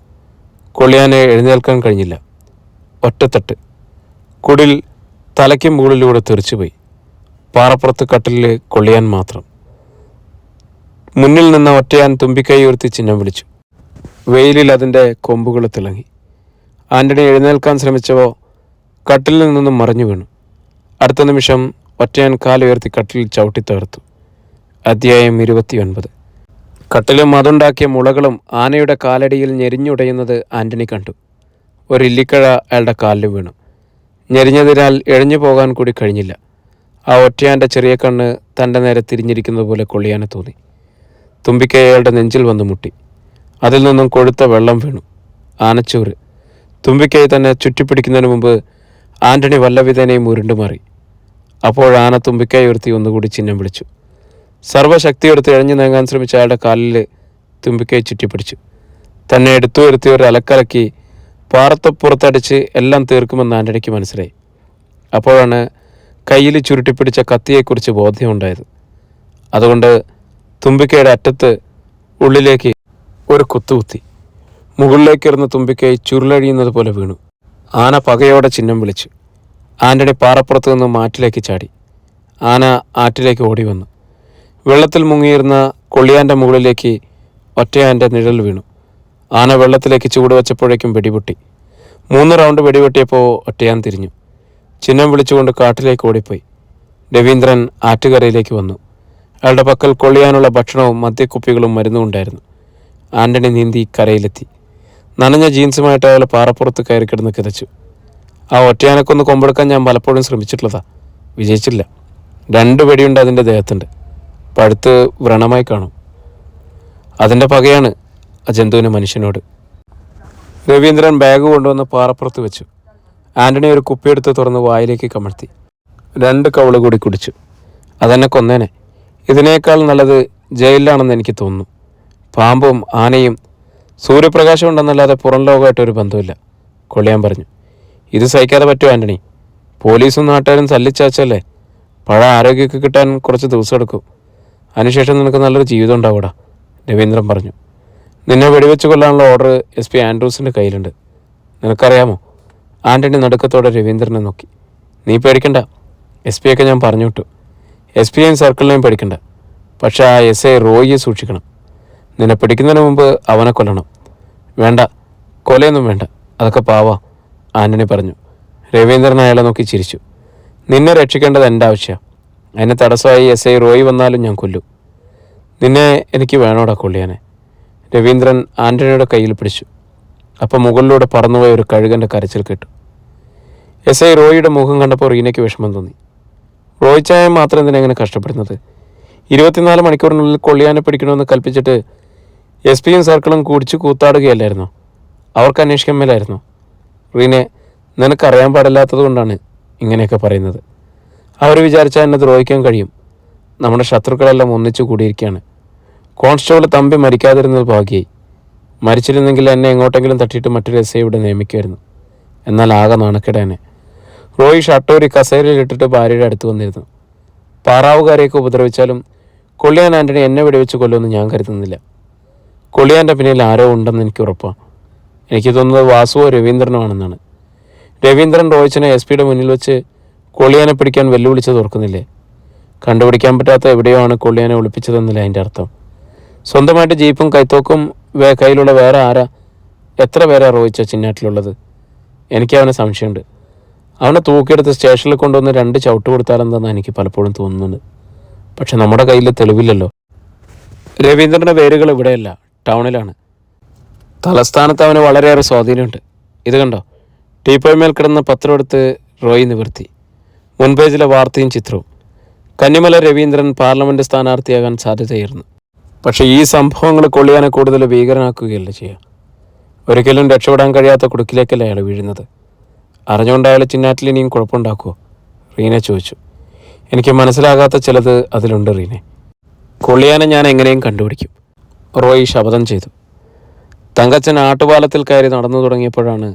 കൊള്ളിയാനെ എഴുന്നേൽക്കാൻ കഴിഞ്ഞില്ല. ഒറ്റത്തട്ട്. കുടിൽ തലയ്ക്കും മുകളിലൂടെ തെറിച്ചുപോയി. പാറപ്പുറത്ത് കട്ടിലിൽ കൊള്ളിയാൻ മാത്രം. മുന്നിൽ നിന്ന ഒറ്റയാൻ തുമ്പിക്കൈ ഉയർത്തി ചിഹ്നം വിളിച്ചു. വെയിലിൽ അതിൻ്റെ കൊമ്പുകൾ തിളങ്ങി. ആൻ്റണി എഴുന്നേൽക്കാൻ ശ്രമിച്ചവോ കട്ടിലിൽ നിന്നും മറിഞ്ഞു വീണു. അടുത്ത നിമിഷം ഒറ്റയാൻ കാലുയർത്തി കട്ടിലിൽ ചവിട്ടി തകർത്തു. അധ്യായം 29. കട്ടിലും അതുണ്ടാക്കിയ മുളകളും ആനയുടെ കാലടിയിൽ ഞെരിഞ്ഞുടയുന്നത് ആൻ്റണി കണ്ടു. ഒരു ഇല്ലിക്കഴ അയാളുടെ കാലിൽ വീണു. ഞെരിഞ്ഞതിനാൽ എഴഞ്ഞു പോകാൻ കൂടി കഴിഞ്ഞില്ല. ആ ഒറ്റയാൻ്റെ ചെറിയ കണ്ണ് തൻ്റെ നേരെ തിരിഞ്ഞിരിക്കുന്നത് പോലെ കൊള്ളിയാനെ തോന്നി. തുമ്പിക്കൈ അയാളുടെ നെഞ്ചിൽ വന്ന് മുട്ടി. അതിൽ നിന്നും കൊഴുത്ത വെള്ളം വീണു. ആനച്ചോറ്. തുമ്പിക്കൈ തന്നെ ചുറ്റിപ്പിടിക്കുന്നതിന് മുമ്പ് ആൻ്റണി വല്ലവിധേനയും ഉരുണ്ടുമാറി. അപ്പോഴാന തുമ്പിക്കൈ ഉയർത്തി ഒന്നുകൂടി ചിഹ്നം വിളിച്ചു. സർവ്വശക്തിയെടുത്ത് എഴഞ്ഞു നീങ്ങാൻ ശ്രമിച്ച അയാളുടെ കാലിൽ തുമ്പിക്കൈ ചുറ്റിപ്പിടിച്ചു. തന്നെ എടുത്തു വരുത്തി ഒരു അലക്കലക്കി പാറത്തപ്പുറത്തടിച്ച് എല്ലാം തീർക്കുമെന്ന് ആൻ്റണിക്ക് മനസ്സിലായി. അപ്പോഴാണ് കയ്യിൽ ചുരുട്ടിപ്പിടിച്ച കത്തിയെക്കുറിച്ച് ബോധ്യമുണ്ടായത്. അതുകൊണ്ട് തുമ്പിക്കൈയുടെ അറ്റത്ത് ഉള്ളിലേക്ക് ഒരു കുത്തുകുത്തി. മുകളിലേക്കിരുന്ന തുമ്പിക്കൈ ചുരുളഴിയുന്നത് പോലെ വീണു. ആന പകയോടെ ചിഹ്നം വിളിച്ചു. ആൻ്റണി പാറപ്പുറത്ത് നിന്ന് മാറ്റിലേക്ക് ചാടി. ആന ആറ്റിലേക്ക് ഓടി വന്നു. വെള്ളത്തിൽ മുങ്ങിയിരുന്ന കൊള്ളിയാൻ്റെ മുകളിലേക്ക് ഒറ്റയാൻ്റെ നിഴൽ വീണു. ആന വെള്ളത്തിലേക്ക് ചൂടുവച്ചപ്പോഴേക്കും വെടിപൊട്ടി. 3 റൗണ്ട് വെടിവെട്ടിയപ്പോൾ ഒറ്റയാൻ തിരിഞ്ഞു. ചിഹ്നം വിളിച്ചുകൊണ്ട് കാട്ടിലേക്ക് ഓടിപ്പോയി. രവീന്ദ്രൻ ആറ്റുകരയിലേക്ക് വന്നു. അയാളുടെ പക്കൽ കൊള്ളിയാനുള്ള ഭക്ഷണവും മദ്യക്കുപ്പികളും മരുന്നും ഉണ്ടായിരുന്നു. ആൻ്റണി നീന്തി കരയിലെത്തി. നനഞ്ഞ ജീൻസുമായിട്ട് അയാൾ പാറപ്പുറത്ത് കയറി കിടന്ന് കിതച്ചു. ആ ഒറ്റയാനക്കൊന്ന് കൊമ്പെടുക്കാൻ ഞാൻ പലപ്പോഴും ശ്രമിച്ചിട്ടുള്ളതാ, വിജയിച്ചില്ല. 2 വെടിയുണ്ട് അതിൻ്റെ ദേഹത്തുണ്ട്. പഴുത്ത് വ്രണമായി കാണും. അതിൻ്റെ പകയാണ് ആ ജന്തുവിന് മനുഷ്യനോട്. രവീന്ദ്രൻ ബാഗ് കൊണ്ടുവന്ന് പാറപ്പുറത്ത് വെച്ചു. ആൻ്റണി ഒരു കുപ്പിയെടുത്ത് തുറന്ന് വായിലേക്ക് കമഴ്ത്തി. 2 കവള് കൂടി കുടിച്ചു. അതെന്നെ കൊന്നേനെ. ഇതിനേക്കാൾ നല്ലത് ജയിലിലാണെന്ന് എനിക്ക് തോന്നുന്നു. പാമ്പും ആനയും സൂര്യപ്രകാശം ഉണ്ടെന്നല്ലാതെ പുറം ലോകമായിട്ടൊരു ബന്ധമില്ല, കൊള്ളിയാൻ പറഞ്ഞു. ഇത് സഹിക്കാതെ പറ്റുമോ ആൻ്റണി? പോലീസും നാട്ടുകാരും തല്ലിച്ചാച്ചല്ലേ. പഴയ ആരോഗ്യമൊക്കെ കിട്ടാൻ കുറച്ച് ദിവസം എടുക്കും. അതിനുശേഷം നിനക്ക് നല്ലൊരു ജീവിതം ഉണ്ടാവൂടാ, രവീന്ദ്രൻ പറഞ്ഞു. നിന്നെ വെടിവെച്ച് കൊല്ലാനുള്ള ഓർഡർ SP ആൻഡ്രൂസിൻ്റെ കയ്യിലുണ്ട്. നിനക്കറിയാമോ? ആൻ്റണി നടുക്കത്തോടെ രവീന്ദ്രനെ നോക്കി. നീ പേടിക്കണ്ട, SP ഒക്കെ ഞാൻ പറഞ്ഞു വിട്ടു. SP സർക്കിളിനെയും പേടിക്കണ്ട. പക്ഷെ ആ SA റോയിയെ സൂക്ഷിക്കണം. നിന്നെ പിടിക്കുന്നതിന് മുമ്പ് അവനെ കൊല്ലണം. വേണ്ട, കൊലയൊന്നും വേണ്ട, അതൊക്കെ പാവാ, ആൻ്റണി പറഞ്ഞു. രവീന്ദ്രൻ അയാളെ നോക്കി ചിരിച്ചു. നിന്നെ രക്ഷിക്കേണ്ടത് എൻ്റെ ആവശ്യമാണ്. അതിന് തടസ്സമായി SA റോയി വന്നാലും ഞാൻ കൊല്ലും. നിന്നെ എനിക്ക് വേണോടാ കൊള്ളിയാനെ. രവീന്ദ്രൻ ആൻ്റണിയുടെ കയ്യിൽ പിടിച്ചു. അപ്പം മുകളിലൂടെ പറന്നുപോയ ഒരു കഴുകൻ്റെ കരച്ചിൽ കേട്ടു. SA റോയിയുടെ മുഖം കണ്ടപ്പോൾ റീനയ്ക്ക് വിഷമം തോന്നി. റോയ് ചായ മാത്രം എന്തിനാ ഇങ്ങനെ കഷ്ടപ്പെടുന്നത്? 24 മണിക്കൂറിനുള്ളിൽ കൊള്ളിയാനെ പിടിക്കണമെന്ന് കൽപ്പിച്ചിട്ട് SP സർക്കിളും കുടിച്ചു കൂത്താടുകയല്ലായിരുന്നോ? അവർക്ക് അന്വേഷിക്കാൻ മേലായിരുന്നോ? റീനെ, നിനക്കറിയാൻ പാടില്ലാത്തത് കൊണ്ടാണ് ഇങ്ങനെയൊക്കെ പറയുന്നത്. അവർ വിചാരിച്ചാൽ എന്നെ ദ്രോഹിക്കാൻ കഴിയും. നമ്മുടെ ശത്രുക്കളെല്ലാം ഒന്നിച്ചു കൂടിയിരിക്കുകയാണ്. കോൺസ്റ്റബിൾ തമ്പി മരിക്കാതിരുന്നത് ഭാഗ്യമായി. മരിച്ചിരുന്നെങ്കിൽ എന്നെ എങ്ങോട്ടെങ്കിലും തട്ടിയിട്ട് മറ്റൊരു SA ഇവിടെ നിയമിക്കുമായിരുന്നു. എന്നാൽ ആകെ നാണക്കേടേനെ. റോയ് ഷട്ടൂരി കസേരയിലിട്ടിട്ട് ഭാര്യയുടെ അടുത്ത് വന്നിരുന്നു. പാറാവുകാരെയൊക്കെ ഉപദ്രവിച്ചാലും കൊള്ളിയാൻ ആൻ്റണി എന്നെ വെടിവെച്ച് കൊല്ലുമെന്ന് ഞാൻ കരുതുന്നില്ല. കൊള്ളിയാൻ്റെ പിന്നിൽ ആരോ ഉണ്ടെന്ന് എനിക്ക് ഉറപ്പാണ്. എനിക്ക് തോന്നുന്നത് വാസുവോ രവീന്ദ്രനോ ആണെന്നാണ്. രവീന്ദ്രൻ റോയിച്ചിനെ SP മുന്നിൽ വെച്ച് കൊള്ളിയാനെ പിടിക്കാൻ വെല്ലുവിളിച്ചത് ഓർക്കുന്നില്ലേ? കണ്ടുപിടിക്കാൻ പറ്റാത്ത എവിടെയോ ആണ് കൊള്ളിയാനെ ഒളിപ്പിച്ചതെന്നില്ല അതിൻ്റെ അർത്ഥം. സ്വന്തമായിട്ട് ജീപ്പും കൈത്തോക്കും കയ്യിലുള്ള വേറെ ആരാ? എത്ര പേരാ റോയിച്ച ചിന്നാട്ടിലുള്ളത്? എനിക്ക് അവനെ സംശയമുണ്ട്. അവനെ തൂക്കിയെടുത്ത് സ്റ്റേഷനിൽ കൊണ്ടുവന്ന് 2 ചവിട്ട് കൊടുത്താലെന്താന്ന് എനിക്ക് പലപ്പോഴും തോന്നുന്നുണ്ട്. പക്ഷെ നമ്മുടെ കയ്യിൽ തെളിവില്ലല്ലോ. രവീന്ദ്രൻ്റെ വേരുകൾ ഇവിടെയല്ല, ടൗണിലാണ്. തലസ്ഥാനത്ത് അവന് വളരെയേറെ സ്വാധീനമുണ്ട്. ഇത് കണ്ടോ? ടീപ്പോയ്മേൽ കിടന്ന പത്രം എടുത്ത് റോയി നിവർത്തി. മുൻപേജിലെ വാർത്തയും ചിത്രവും. കന്നിമല രവീന്ദ്രൻ പാർലമെൻറ്റ് സ്ഥാനാർത്ഥിയാകാൻ സാധ്യതയായിരുന്നു. പക്ഷേ ഈ സംഭവങ്ങൾ കൊള്ളിയാനെ കൂടുതൽ ഭീകരനാക്കുകയല്ല ചെയ്യുക. ഒരിക്കലും രക്ഷപ്പെടാൻ കഴിയാത്ത കുടുക്കിലേക്കല്ല അയാൾ വീഴുന്നത്. അറിഞ്ഞുകൊണ്ട് അയാൾ ചിന്നാറ്റിൽ ഇനിയും കുഴപ്പമുണ്ടാക്കുമോ? റീന ചോദിച്ചു. എനിക്ക് മനസ്സിലാകാത്ത ചിലത് അതിലുണ്ട് റീനെ. കൊള്ളിയാനെ ഞാൻ എങ്ങനെയും കണ്ടുപിടിക്കും, റോയി ശപഥം ചെയ്തു. തങ്കച്ചൻ ആട്ടുപാലത്തിൽ കയറി നടന്നു തുടങ്ങിയപ്പോഴാണ്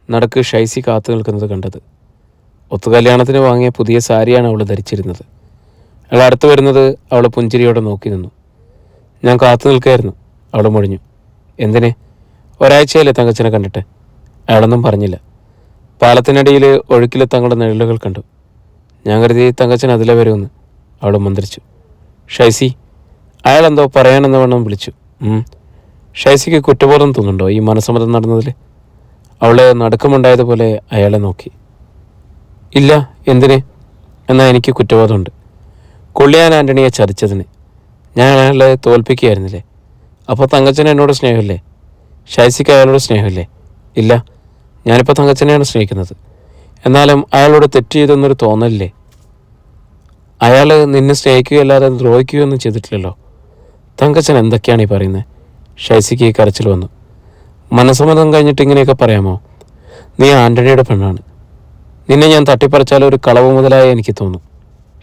നടുക്ക് ഷൈസി കാത്തു നിൽക്കുന്നത് കണ്ടത്. ഒത്തുകല്യാണത്തിന് വാങ്ങിയ പുതിയ സാരിയാണ് അവൾ ധരിച്ചിരുന്നത്. അയാൾ അടുത്ത് വരുന്നത് അവൾ പുഞ്ചിരിയോടെ നോക്കി നിന്നു. ഞാൻ കാത്തു നിൽക്കുകയായിരുന്നു, അവൾ മുഴിഞ്ഞു. എന്തിനെ? ഒരാഴ്ചയല്ലേ തങ്കച്ചനെ കണ്ടിട്ട്? അയാളൊന്നും പറഞ്ഞില്ല. പാലത്തിനടിയിൽ ഒഴുക്കിൽ തങ്ങളുടെ നിഴലുകൾ കണ്ടു. ഞാൻ കരുതി തങ്കച്ചൻ അതിലെ വരുമെന്ന്. അവൾ മന്ത്രിച്ചു. ഷൈസി, അയാളെന്തോ പറയാനെന്ന വണ്ണം വിളിച്ചു. ഷൈസിക്ക് കുറ്റബോധം തോന്നുന്നുണ്ടോ ഈ മനസ്സമ്മതം നടന്നതിൽ? അവൾ നടുക്കമുണ്ടായതുപോലെ അയാളെ നോക്കി. ഇല്ല, എന്തിന്? എന്നാൽ എനിക്ക് കുറ്റബോധമുണ്ട്. കൊള്ളിയാൻ ആൻ്റണിയെ ചതിച്ചതിന്. ഞാൻ അയാളെ തോൽപ്പിക്കുകയായിരുന്നില്ലേ? അപ്പോൾ തങ്കച്ചന് എന്നോട് സ്നേഹമില്ലേ? ഷൈസിക്ക് അയാളോട് സ്നേഹമില്ലേ? ഇല്ല, ഞാനിപ്പോൾ തങ്കച്ചനെയാണ് സ്നേഹിക്കുന്നത്. എന്നാലും അയാളോട് തെറ്റ് ചെയ്തെന്നൊരു തോന്നലില്ലേ? അയാൾ നിന്നെ സ്നേഹിക്കുകയല്ലാതെ ദ്രോഹിക്കുകയൊന്നും ചെയ്തിട്ടില്ലല്ലോ. തങ്കച്ചൻ എന്തൊക്കെയാണ് ഈ പറയുന്നത്? ഷൈസിക്ക് കരച്ചിൽ വന്നു. മനസ്സമ്മതം കഴിഞ്ഞിട്ട് ഇങ്ങനെയൊക്കെ പറയാമോ? നീ ആൻ്റണിയുടെ പെണ്ണാണ്. നിന്നെ ഞാൻ തട്ടിപ്പറിച്ചാൽ ഒരു കളവ് മുതലായി എനിക്ക് തോന്നും.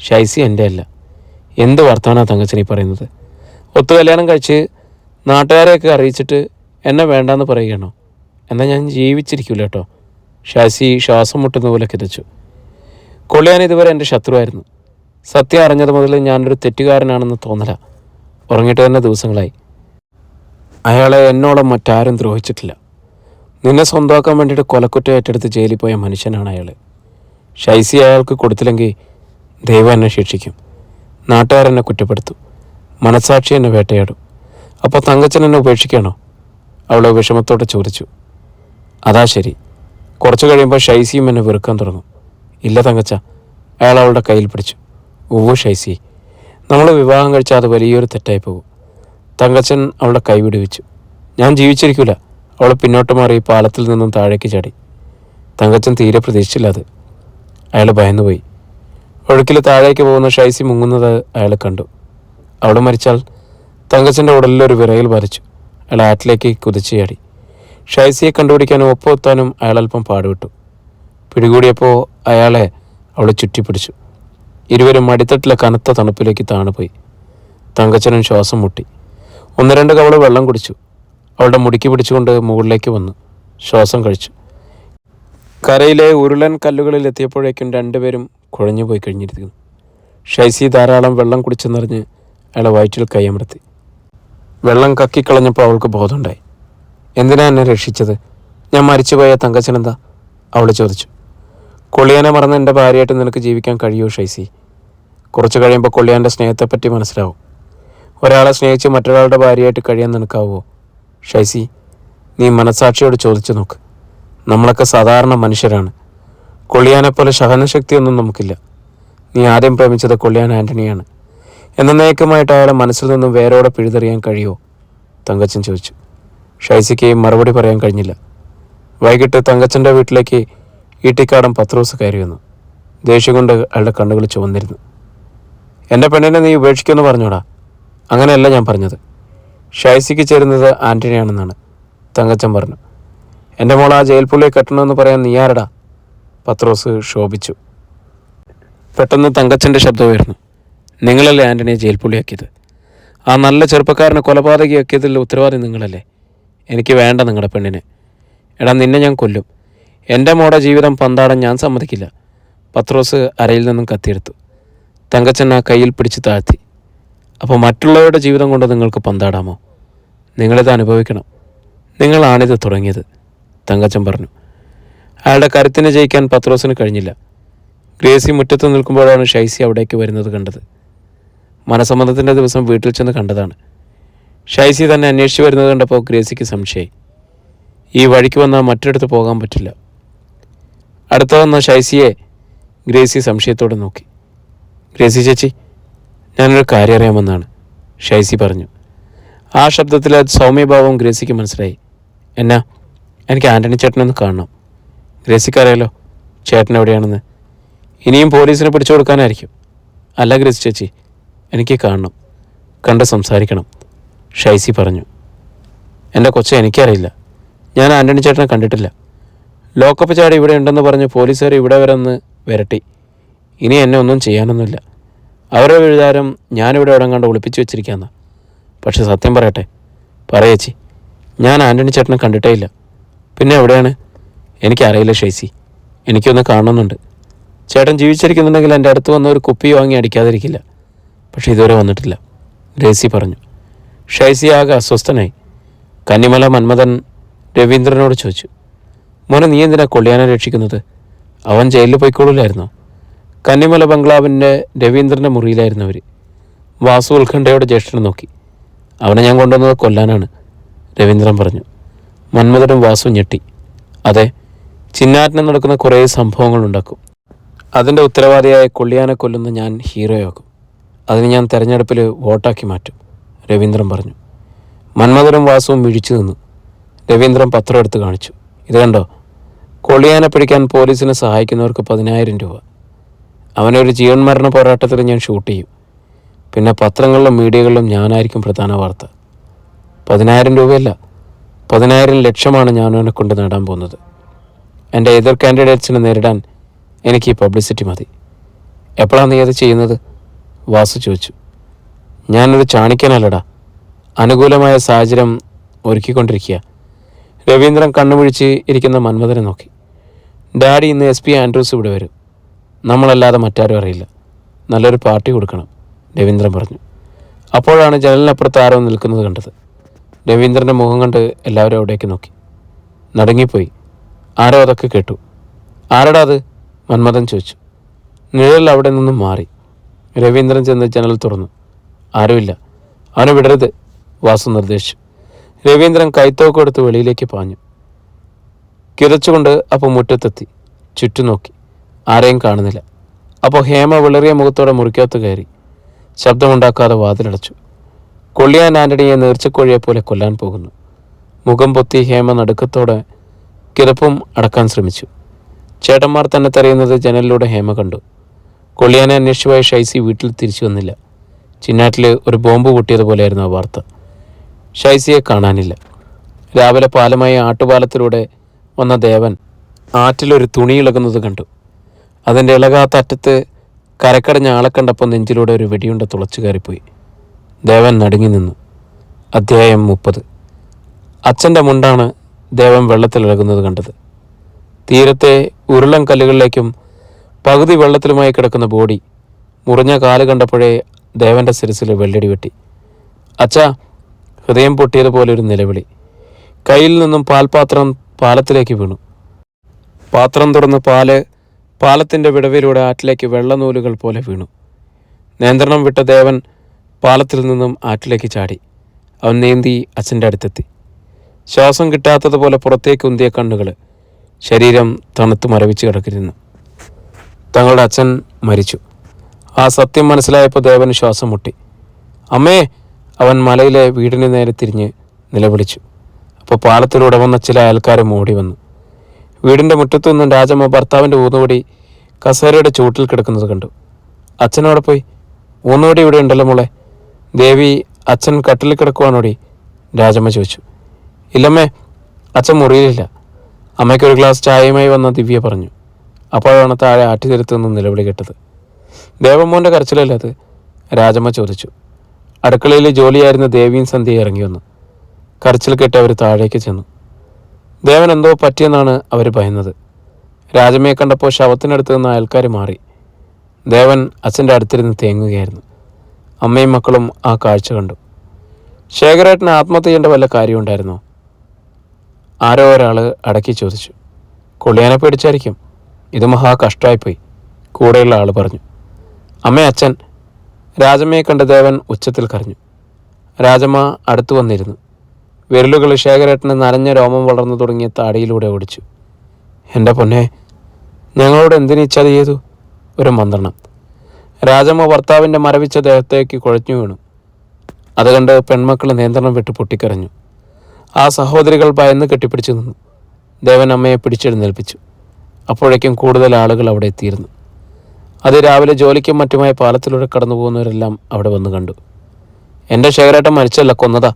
ഷൈസി എൻ്റെ അല്ല. എന്ത് വർത്തമാനാണ് തങ്കച്ചൻ ഈ പറയുന്നത്? ഒത്തുകല്യാണം കഴിച്ച് നാട്ടുകാരെയൊക്കെ അറിയിച്ചിട്ട് എന്നെ വേണ്ടാന്ന് പറയുകയാണോ? എന്നാൽ ഞാൻ ജീവിച്ചിരിക്കില്ല കേട്ടോ. ഷൈസി ശ്വാസം മുട്ടുന്ന പോലെ കിതച്ചു. കൊള്ളിയാൻ ഇതുവരെ എൻ്റെ ശത്രുവായിരുന്നു. സത്യം അറിഞ്ഞത് മുതൽ ഞാനൊരു തെറ്റുകാരനാണെന്ന് തോന്നല. ഉറങ്ങിയിട്ട് തന്നെ ദിവസങ്ങളായി. അയാളെ എന്നോളം മറ്റാരും ദ്രോഹിച്ചിട്ടില്ല. നിന്നെ സ്വന്തമാക്കാൻ വേണ്ടിയിട്ട് കൊലക്കുറ്റം ഏറ്റെടുത്ത് ജയിലിൽ പോയ മനുഷ്യനാണ് അയാൾ. ഷൈസി അയാൾക്ക് കൊടുത്തില്ലെങ്കിൽ ദൈവം എന്നെ ശിക്ഷിക്കും. നാട്ടുകാരെന്നെ കുറ്റപ്പെടുത്തും. മനസ്സാക്ഷി എന്നെ വേട്ടയാടും. അപ്പോൾ തങ്കച്ചൻ എന്നെ ഉപേക്ഷിക്കണോ? അവൾ വിഷമത്തോടെ ചോദിച്ചു. അതാ ശരി. കുറച്ച് കഴിയുമ്പോൾ ഷൈസിയും എന്നെ വെറുക്കാൻ തുടങ്ങും. ഇല്ല തങ്കച്ച, അയാൾ അവളുടെ കയ്യിൽ പിടിച്ചു. ഓ ഷൈസി, നമ്മൾ വിവാഹം കഴിച്ചാൽ അത് വലിയൊരു തെറ്റായി പോകും. തങ്കച്ചൻ അവളുടെ കൈ വിടുവിച്ചു. ഞാൻ ജീവിച്ചിരിക്കില്ല. അവൾ പിന്നോട്ട് മാറി പാലത്തിൽ നിന്നും താഴേക്ക് ചാടി. തങ്കച്ചൻ തീരെ പ്രതീക്ഷിച്ചില്ല അത്. അയാൾ ഭയന്നുപോയി. ഒഴുക്കിൽ താഴേക്ക് പോകുന്ന ഷൈസി മുങ്ങുന്നത് അയാൾ കണ്ടു. അവൾ മരിച്ചാൽ തങ്കച്ചൻ്റെ ഉടലിലൊരു വിറയൽ ബാധിച്ചു. അയാൾ ആറ്റിലേക്ക് കുതിച്ചു ചാടി. ഷൈസിയെ കണ്ടുപിടിക്കാനും ഒപ്പമെത്താനും അയാൾ അല്പം പാടുവിട്ടു. പിടികൂടിയപ്പോൾ അയാളെ അവൾ ചുറ്റിപ്പിടിച്ചു. ഇരുവരും അടിത്തട്ടിലെ കനത്ത തണുപ്പിലേക്ക് താണുപോയി. തങ്കച്ചനും ശ്വാസം മുട്ടി. 1-2 കവള് വെള്ളം കുടിച്ചു. അവളുടെ മുടിക്ക് പിടിച്ചുകൊണ്ട് മുകളിലേക്ക് വന്നു. ശ്വാസം കഴിച്ചു. കരയിലെ ഉരുളൻ കല്ലുകളിൽ എത്തിയപ്പോഴേക്കും 2 പേരും കുഴഞ്ഞുപോയി കഴിഞ്ഞിരിക്കുന്നു. ഷൈസി ധാരാളം വെള്ളം കുടിച്ചെന്നറിഞ്ഞ് അയാളെ വയറ്റിൽ കൈയമർത്തി. വെള്ളം കക്കിക്കളഞ്ഞപ്പോൾ അവൾക്ക് ബോധമുണ്ടായി. എന്തിനാ എന്നെ രക്ഷിച്ചത്? ഞാൻ മരിച്ചുപോയ തങ്കച്ചനെന്താ? അവൾ ചോദിച്ചു. കൊള്ളിയാനെ മറന്ന് എൻ്റെ ഭാര്യയായിട്ട് നിനക്ക് ജീവിക്കാൻ കഴിയുമോ ഷൈസി? കുറച്ച് കഴിയുമ്പോൾ കൊള്ളിയാൻ്റെ സ്നേഹത്തെപ്പറ്റി മനസ്സിലാവും. ഒരാളെ സ്നേഹിച്ച് മറ്റൊരാളുടെ ഭാര്യയായിട്ട് കഴിയാൻ നിനക്കാവുമോ ഷൈസി? നീ മനസാക്ഷിയോട് ചോദിച്ചു നോക്ക്. നമ്മളൊക്കെ സാധാരണ മനുഷ്യരാണ്. കൊള്ളിയാനെപ്പോലെ സഹനശക്തിയൊന്നും നമുക്കില്ല. നീ ആദ്യം പ്രേമിച്ചത് കൊള്ളിയാൻ ആൻ്റണിയാണ്. എന്നേക്കുമായിട്ട് അയാളെ മനസ്സിൽ നിന്നും വേരോടെ പിഴുതെറിയാൻ കഴിയുമോ? തങ്കച്ചൻ ചോദിച്ചു. ഷൈസിക്ക് മറുപടി പറയാൻ കഴിഞ്ഞില്ല. വൈകിട്ട് തങ്കച്ചൻ്റെ വീട്ടിലേക്ക് ഈട്ടിക്കാടൻ പത്രോസ് കയറി വന്നു. ദേഷ്യം കൊണ്ട് അയാളുടെ കണ്ണുകൾ ചുവന്നിരുന്നു. എൻ്റെ പെണ്ണിനെ നീ ഉപേക്ഷിക്കുമെന്ന് പറഞ്ഞോടാ. അങ്ങനെയല്ല ഞാൻ പറഞ്ഞത്. ഷൈസിക്ക് ചേരുന്നത് ആൻ്റണിയാണെന്നാണ് തങ്കച്ചൻ പറഞ്ഞു. എൻ്റെ മോൾ ആ ജയിൽ പുള്ളിയെ കെട്ടണമെന്ന് പറയാൻ നീ ആരടാ? പത്രോസ് ശോഭിച്ചു. പെട്ടെന്ന് തങ്കച്ചൻ്റെ ശബ്ദം ഉയർന്നു. നിങ്ങളല്ലേ ആൻ്റണിയെ ജയിൽ പുള്ളിയാക്കിയത്? ആ നല്ല ചെറുപ്പക്കാരനെ കൊലപാതകയാക്കിയതിൽ ഉത്തരവാദി നിങ്ങളല്ലേ? എനിക്ക് വേണ്ട നിങ്ങളുടെ പെണ്ണിനെ. എടാ, നിന്നെ ഞാൻ കൊല്ലും. എൻ്റെ മോടെ ജീവിതം പന്താടാൻ ഞാൻ സമ്മതിക്കില്ല. പത്രോസ് അരയിൽ നിന്നും കത്തിയെടുത്തു. തങ്കച്ചൻ ആ കയ്യിൽ പിടിച്ച് താഴ്ത്തി. അപ്പോൾ മറ്റുള്ളവരുടെ ജീവിതം കൊണ്ട് നിങ്ങൾക്ക് പന്താടാമോ? നിങ്ങളിത് അനുഭവിക്കണം. നിങ്ങളാണിത് തുടങ്ങിയത്, തങ്കച്ചൻ പറഞ്ഞു. അയാളുടെ കരുത്തിനെ ജയിക്കാൻ പത്രോസിന് കഴിഞ്ഞില്ല. ഗ്രേസി മുറ്റത്ത് നിൽക്കുമ്പോഴാണ് ഷൈസി അവിടേക്ക് വരുന്നത് കണ്ടത്. മനസമ്മതത്തിൻ്റെ ദിവസം വീട്ടിൽ ചെന്ന് കണ്ടതാണ്. ഷൈസി തന്നെ അന്വേഷിച്ച് വരുന്നത് കണ്ടപ്പോൾ ഗ്രേസിക്ക് സംശയമായി. ഈ വഴിക്ക് വന്നാൽ മറ്റൊരിടത്ത് പോകാൻ പറ്റില്ല. അടുത്ത വന്ന ഷൈസിയെ ഗ്രേസി സംശയത്തോടെ നോക്കി. ഗ്രേസി ചേച്ചി, ഞാനൊരു കാര്യം അറിയാമെന്നാണ് ഷൈസി പറഞ്ഞു. ആ ശബ്ദത്തിലെ സൗമ്യഭാവം ഗ്രേസിക്ക് മനസ്സിലായി. എന്നാ? എനിക്ക് ആൻ്റണി ചേട്ടനൊന്ന് കാണണം. ഗ്രേസിക്കറിയാലോ ചേട്ടൻ എവിടെയാണെന്ന്. ഇനിയും പോലീസിനെ പിടിച്ചു കൊടുക്കാനായിരിക്കും. അല്ല ഗ്രേസി ചേച്ചി, എനിക്ക് കാണണം, കണ്ട് സംസാരിക്കണം, ഷൈസി പറഞ്ഞു. എൻ്റെ കൊച്ചെ, എനിക്കറിയില്ല. ഞാൻ ആൻ്റണി ചേട്ടനെ കണ്ടിട്ടില്ല. ലോക്കപ്പ് ചാടി ഇവിടെ ഉണ്ടെന്ന് പറഞ്ഞ് പോലീസുകാർ ഇവിടെ വരെ ഒന്ന് വരട്ടി. ഇനി എന്നെ ഒന്നും ചെയ്യാനൊന്നുമില്ല. അവരുടെ വിചാരം ഞാനിവിടെ ഇടം കണ്ട് ഒളിപ്പിച്ച് വെച്ചിരിക്കാമെന്നാ. പക്ഷെ സത്യം പറയട്ടെ, പറയേച്ചി, ഞാൻ ആൻ്റണി ചേട്ടനെ കണ്ടിട്ടേ ഇല്ല. പിന്നെ എവിടെയാണ്? എനിക്കറിയില്ല ഷൈസി. എനിക്കൊന്ന് കാണണമെന്നുണ്ട്. ചേട്ടൻ ജീവിച്ചിരിക്കുന്നുണ്ടെങ്കിൽ എൻ്റെ അടുത്ത് വന്ന് ഒരു കുപ്പി വാങ്ങി അടിക്കാതിരിക്കില്ല. പക്ഷെ ഇതുവരെ വന്നിട്ടില്ല, ഗ്രേസി പറഞ്ഞു. ഷൈസി ആകെ അസ്വസ്ഥനായി. കന്നിമല മന്മഥൻ രവീന്ദ്രനോട് ചോദിച്ചു. മോനെ, നീ എന്തിനാ കൊള്ളിയാനെ രക്ഷിക്കുന്നത്? അവൻ ജയിലിൽ പോയിക്കോളില്ലായിരുന്നോ? കന്നിമല ബംഗ്ലാവിൻ്റെ രവീന്ദ്രൻ്റെ മുറിയിലായിരുന്നു അവർ. വാസു ഉത്കണ്ഠയോടെ ജ്യേഷ്ഠനെ നോക്കി. അവനെ ഞാൻ കൊണ്ടുവന്നത് കൊല്ലാനാണ്, രവീന്ദ്രൻ പറഞ്ഞു. മന്മഥനും വാസു ഞെട്ടി. അതെ, ചിന്നാറ്റിന് നടക്കുന്ന കുറേ സംഭവങ്ങളുണ്ടാക്കും. അതിൻ്റെ ഉത്തരവാദിയായ കൊള്ളിയാനെ കൊല്ലുന്ന ഞാൻ ഹീറോയാക്കും. അതിന് ഞാൻ തെരഞ്ഞെടുപ്പിൽ വോട്ടാക്കി മാറ്റും, രവീന്ദ്രൻ പറഞ്ഞു. മന്മഥനും വാസുവും മിഴിച്ചു നിന്നു. രവീന്ദ്രൻ പത്രം എടുത്ത് കാണിച്ചു. ഇത് കണ്ടോ? കൊള്ളിയാനെ പിടിക്കാൻ പോലീസിനെ സഹായിക്കുന്നവർക്ക് 10,000 രൂപ. അവനൊരു ജീവൻ മരണ പോരാട്ടത്തിൽ ഞാൻ ഷൂട്ട് ചെയ്യും. പിന്നെ പത്രങ്ങളിലും മീഡിയകളിലും ഞാനായിരിക്കും പ്രധാന വാർത്ത. 10,000 രൂപയല്ല, 10,000 ലക്ഷമാണ് ഞാൻ അവനെ കൊണ്ട് നേടാൻ പോകുന്നത്. എൻ്റെ എതിർ കാൻഡിഡേറ്റ്സിനെ നേരിടാൻ എനിക്ക് ഈ പബ്ലിസിറ്റി മതി. എപ്പോഴാണ് നീ അത് ചെയ്യുന്നത്? വാസു ചോദിച്ചു. ഞാനൊരു ചാണിക്കനല്ലടാ, അനുകൂലമായ സാഹചര്യം ഒരുക്കിക്കൊണ്ടിരിക്കുക. രവീന്ദ്രൻ കണ്ണുമിഴിച്ച് ഇരിക്കുന്ന മന്മഥനെ നോക്കി. ഡാഡി ഇന്ന് SP ആൻഡ്രൂസ് ഇവിടെ വരും. നമ്മളല്ലാതെ മറ്റാരും അറിയില്ല. നല്ലൊരു പാർട്ടി കൊടുക്കണം, രവീന്ദ്രൻ പറഞ്ഞു. അപ്പോഴാണ് ജനലിനപ്പുറത്ത് ആരോ നിൽക്കുന്നത് കണ്ടത്. രവീന്ദ്രൻ്റെ മുഖം കണ്ട് എല്ലാവരും അവിടേക്ക് നോക്കി. നടുങ്ങിപ്പോയി. ആരോ അതൊക്കെ കേട്ടു. ആരടാ അത്? മന്മഥൻ ചോദിച്ചു. നിഴൽ അവിടെ നിന്നും മാറി. രവീന്ദ്രൻ ചെന്ന് ജനൽ തുറന്നു. ആരുമില്ല. അവനെ വിടരുത്, വാസു നിർദ്ദേശിച്ചു. രവീന്ദ്രൻ കൈത്തോക്ക് എടുത്ത് വെളിയിലേക്ക് പാഞ്ഞു. കിതച്ചുകൊണ്ട് അപ്പോൾ മുറ്റത്തെത്തി. ചുറ്റും നോക്കി. ആരെയും കാണുന്നില്ല. അപ്പോൾ ഹേമ വിളറിയ മുഖത്തോടെ മുറിക്കകത്ത് കയറി. ശബ്ദമുണ്ടാക്കാതെ വാതിലടച്ചു. കൊള്ളിയാൻ ആൻ്റണിയെ നേർച്ചക്കോഴിയെപ്പോലെ കൊല്ലാൻ പോകുന്നു. മുഖം പൊത്തി ഹേമ നടുക്കത്തോടെ കിതപ്പും അടക്കാൻ ശ്രമിച്ചു. ചേട്ടന്മാർ തന്നെ തെരയുന്നത് ജനലിലൂടെ ഹേമ കണ്ടു. കൊള്ളിയാനെ അന്വേഷിച്ചുപോയ ഷൈസി വീട്ടിൽ തിരിച്ചു വന്നില്ല. ചിന്നാറ്റിൽ ഒരു ബോംബ് പൊട്ടിയതുപോലെയായിരുന്നു ആ വാർത്ത. ഷൈസിയെ കാണാനില്ല. രാവിലെ പാലമായ ആട്ടുപാലത്തിലൂടെ വന്ന ദേവൻ ആറ്റിലൊരു തുണി ഇളകുന്നത് കണ്ടു. അതിൻ്റെ ഇളകാത്ത അറ്റത്ത് കരക്കടഞ്ഞ ആളെ കണ്ടപ്പോൾ നെഞ്ചിലൂടെ ഒരു വെടിയുണ്ട തുളച്ചു കയറിപ്പോയി. ദേവൻ നടുങ്ങി നിന്നു. അധ്യായം 30. അച്ഛൻ്റെ മുണ്ടാണ് ദേവൻ വെള്ളത്തിലിളകുന്നത് കണ്ടത്. തീരത്തെ ഉരുളൻ കല്ലുകളിലേക്കും പകുതി വെള്ളത്തിലുമായി കിടക്കുന്ന ബോഡി. മുറിഞ്ഞ കാല് കണ്ടപ്പോഴേ ദേവൻ്റെ ശിരസിൽ വെള്ളടി വെട്ടി. അച്ഛാ! ഹൃദയം പൊട്ടിയതുപോലെ ഒരു നിലവിളി. കയ്യിൽ നിന്നും പാൽപാത്രം പാലത്തിലേക്ക് വീണു. പാത്രം തുറന്ന് പാലത്തിൻ്റെ വിടവിലൂടെ ആറ്റിലേക്ക് വെള്ളനൂലുകൾ പോലെ വീണു. നിയന്ത്രണം വിട്ട ദേവൻ പാലത്തിൽ നിന്നും ആറ്റിലേക്ക് ചാടി. അവൻ നീന്തി അച്ഛൻ്റെ അടുത്തെത്തി. ശ്വാസം കിട്ടാത്തതുപോലെ പുറത്തേക്ക് ഉന്തിയ കണ്ണുകൾ, ശരീരം തണുത്ത് മരവിച്ച് കിടക്കിരുന്നു. തങ്ങളുടെ അച്ഛൻ മരിച്ചു. ആ സത്യം മനസ്സിലായപ്പോൾ ദേവന് ശ്വാസം മുട്ടി. അമ്മേ! അവൻ മലയിലെ വീടിന് നേരെ തിരിഞ്ഞ് നിലവിളിച്ചു. അപ്പോൾ പാലത്തിലൂടെ വന്ന ചില അയൽക്കാരും ഓടി വന്നു. വീടിൻ്റെ മുറ്റത്തു നിന്നും രാജമ്മ ഭർത്താവിൻ്റെ ഊന്നുവടി കസേരയുടെ ചൂട്ടിൽ കിടക്കുന്നത് കണ്ടു. അച്ഛനവിടെ പോയി? ഊന്നുവടി ഇവിടെ ഉണ്ടല്ലോ മോളെ. ദേവി, അച്ഛൻ കട്ടിലിൽ കിടക്കുവാണോടി? രാജമ്മ ചോദിച്ചു. ഇല്ലമ്മേ, അച്ഛൻ മുറിയിലില്ല. അമ്മയ്ക്കൊരു ഗ്ലാസ് ചായയുമായി വന്ന ദിവ്യ പറഞ്ഞു. അപ്പോഴാണ് താഴെ ആറ്റുതീരത്തു നിന്നും നിലവിളി കേട്ടത്. ദേവമ്മോൻ്റെ കരച്ചിലല്ലേ അത്? രാജമ്മ ചോദിച്ചു. അടുക്കളയിൽ ജോലിയായിരുന്ന ദേവിയും സന്ധ്യ ഇറങ്ങി വന്നു. കരച്ചിൽ കേട്ട് അവർ താഴേക്ക് ചെന്നു. ദേവൻ എന്തോ പറ്റിയെന്നാണ് അവർ ഭയന്നത്. രാജമ്മയെ കണ്ടപ്പോൾ ശവത്തിനടുത്ത് നിന്ന് അയൽക്കാർ മാറി. ദേവൻ അച്ഛൻ്റെ അടുത്തിരുന്ന് തേങ്ങുകയായിരുന്നു. അമ്മയും മക്കളും ആ കാഴ്ച കണ്ടു. ശേഖരേട്ടന് ആത്മഹത്യ ചെയ്യേണ്ട വല്ല കാര്യമുണ്ടായിരുന്നോ? ആരോ ഒരാൾ അടക്കി ചോദിച്ചു. കൊള്ളിയാനെ പേടിച്ചായിരിക്കും. ഇത് മഹാ കഷ്ടമായിപ്പോയി, കൂടെയുള്ള ആൾ പറഞ്ഞു. അമ്മേ, അച്ഛൻ! രാജമ്മയെ കണ്ട ദേവൻ ഉച്ചത്തിൽ കരഞ്ഞു. രാജമ്മ അടുത്തു വന്നിരുന്നു. വിരലുകൾ ശേഖരേട്ടന് നനഞ്ഞ രോമം വളർന്നു തുടങ്ങിയ താടിയിലൂടെ ഓടിച്ചു. എൻ്റെ പൊന്നെ, ഞങ്ങളോട് എന്തിനു ഇച്ഛ ചെയ്തു? ഒരു മന്ത്രണം. രാജമ്മ ഭർത്താവിൻ്റെ മരവിച്ച ദേഹത്തേക്ക് കുഴഞ്ഞു വീണു. അത് കണ്ട് പെൺമക്കൾ നിയന്ത്രണം വിട്ട് പൊട്ടിക്കരഞ്ഞു. ആ സഹോദരികൾ ഭയന്ന് കെട്ടിപ്പിടിച്ചു നിന്നു. ദേവൻ അമ്മയെ പിടിച്ചെഴുന്നേൽപ്പിച്ചു. അപ്പോഴേക്കും കൂടുതൽ ആളുകൾ അവിടെ എത്തിയിരുന്നു. അത് രാവിലെ ജോലിക്കും മറ്റുമായി പാലത്തിലൂടെ കടന്നു പോകുന്നവരെല്ലാം അവിടെ വന്ന് കണ്ടു. എൻ്റെ ശേഖരേട്ടൻ മരിച്ചല്ല, കൊന്നതാ,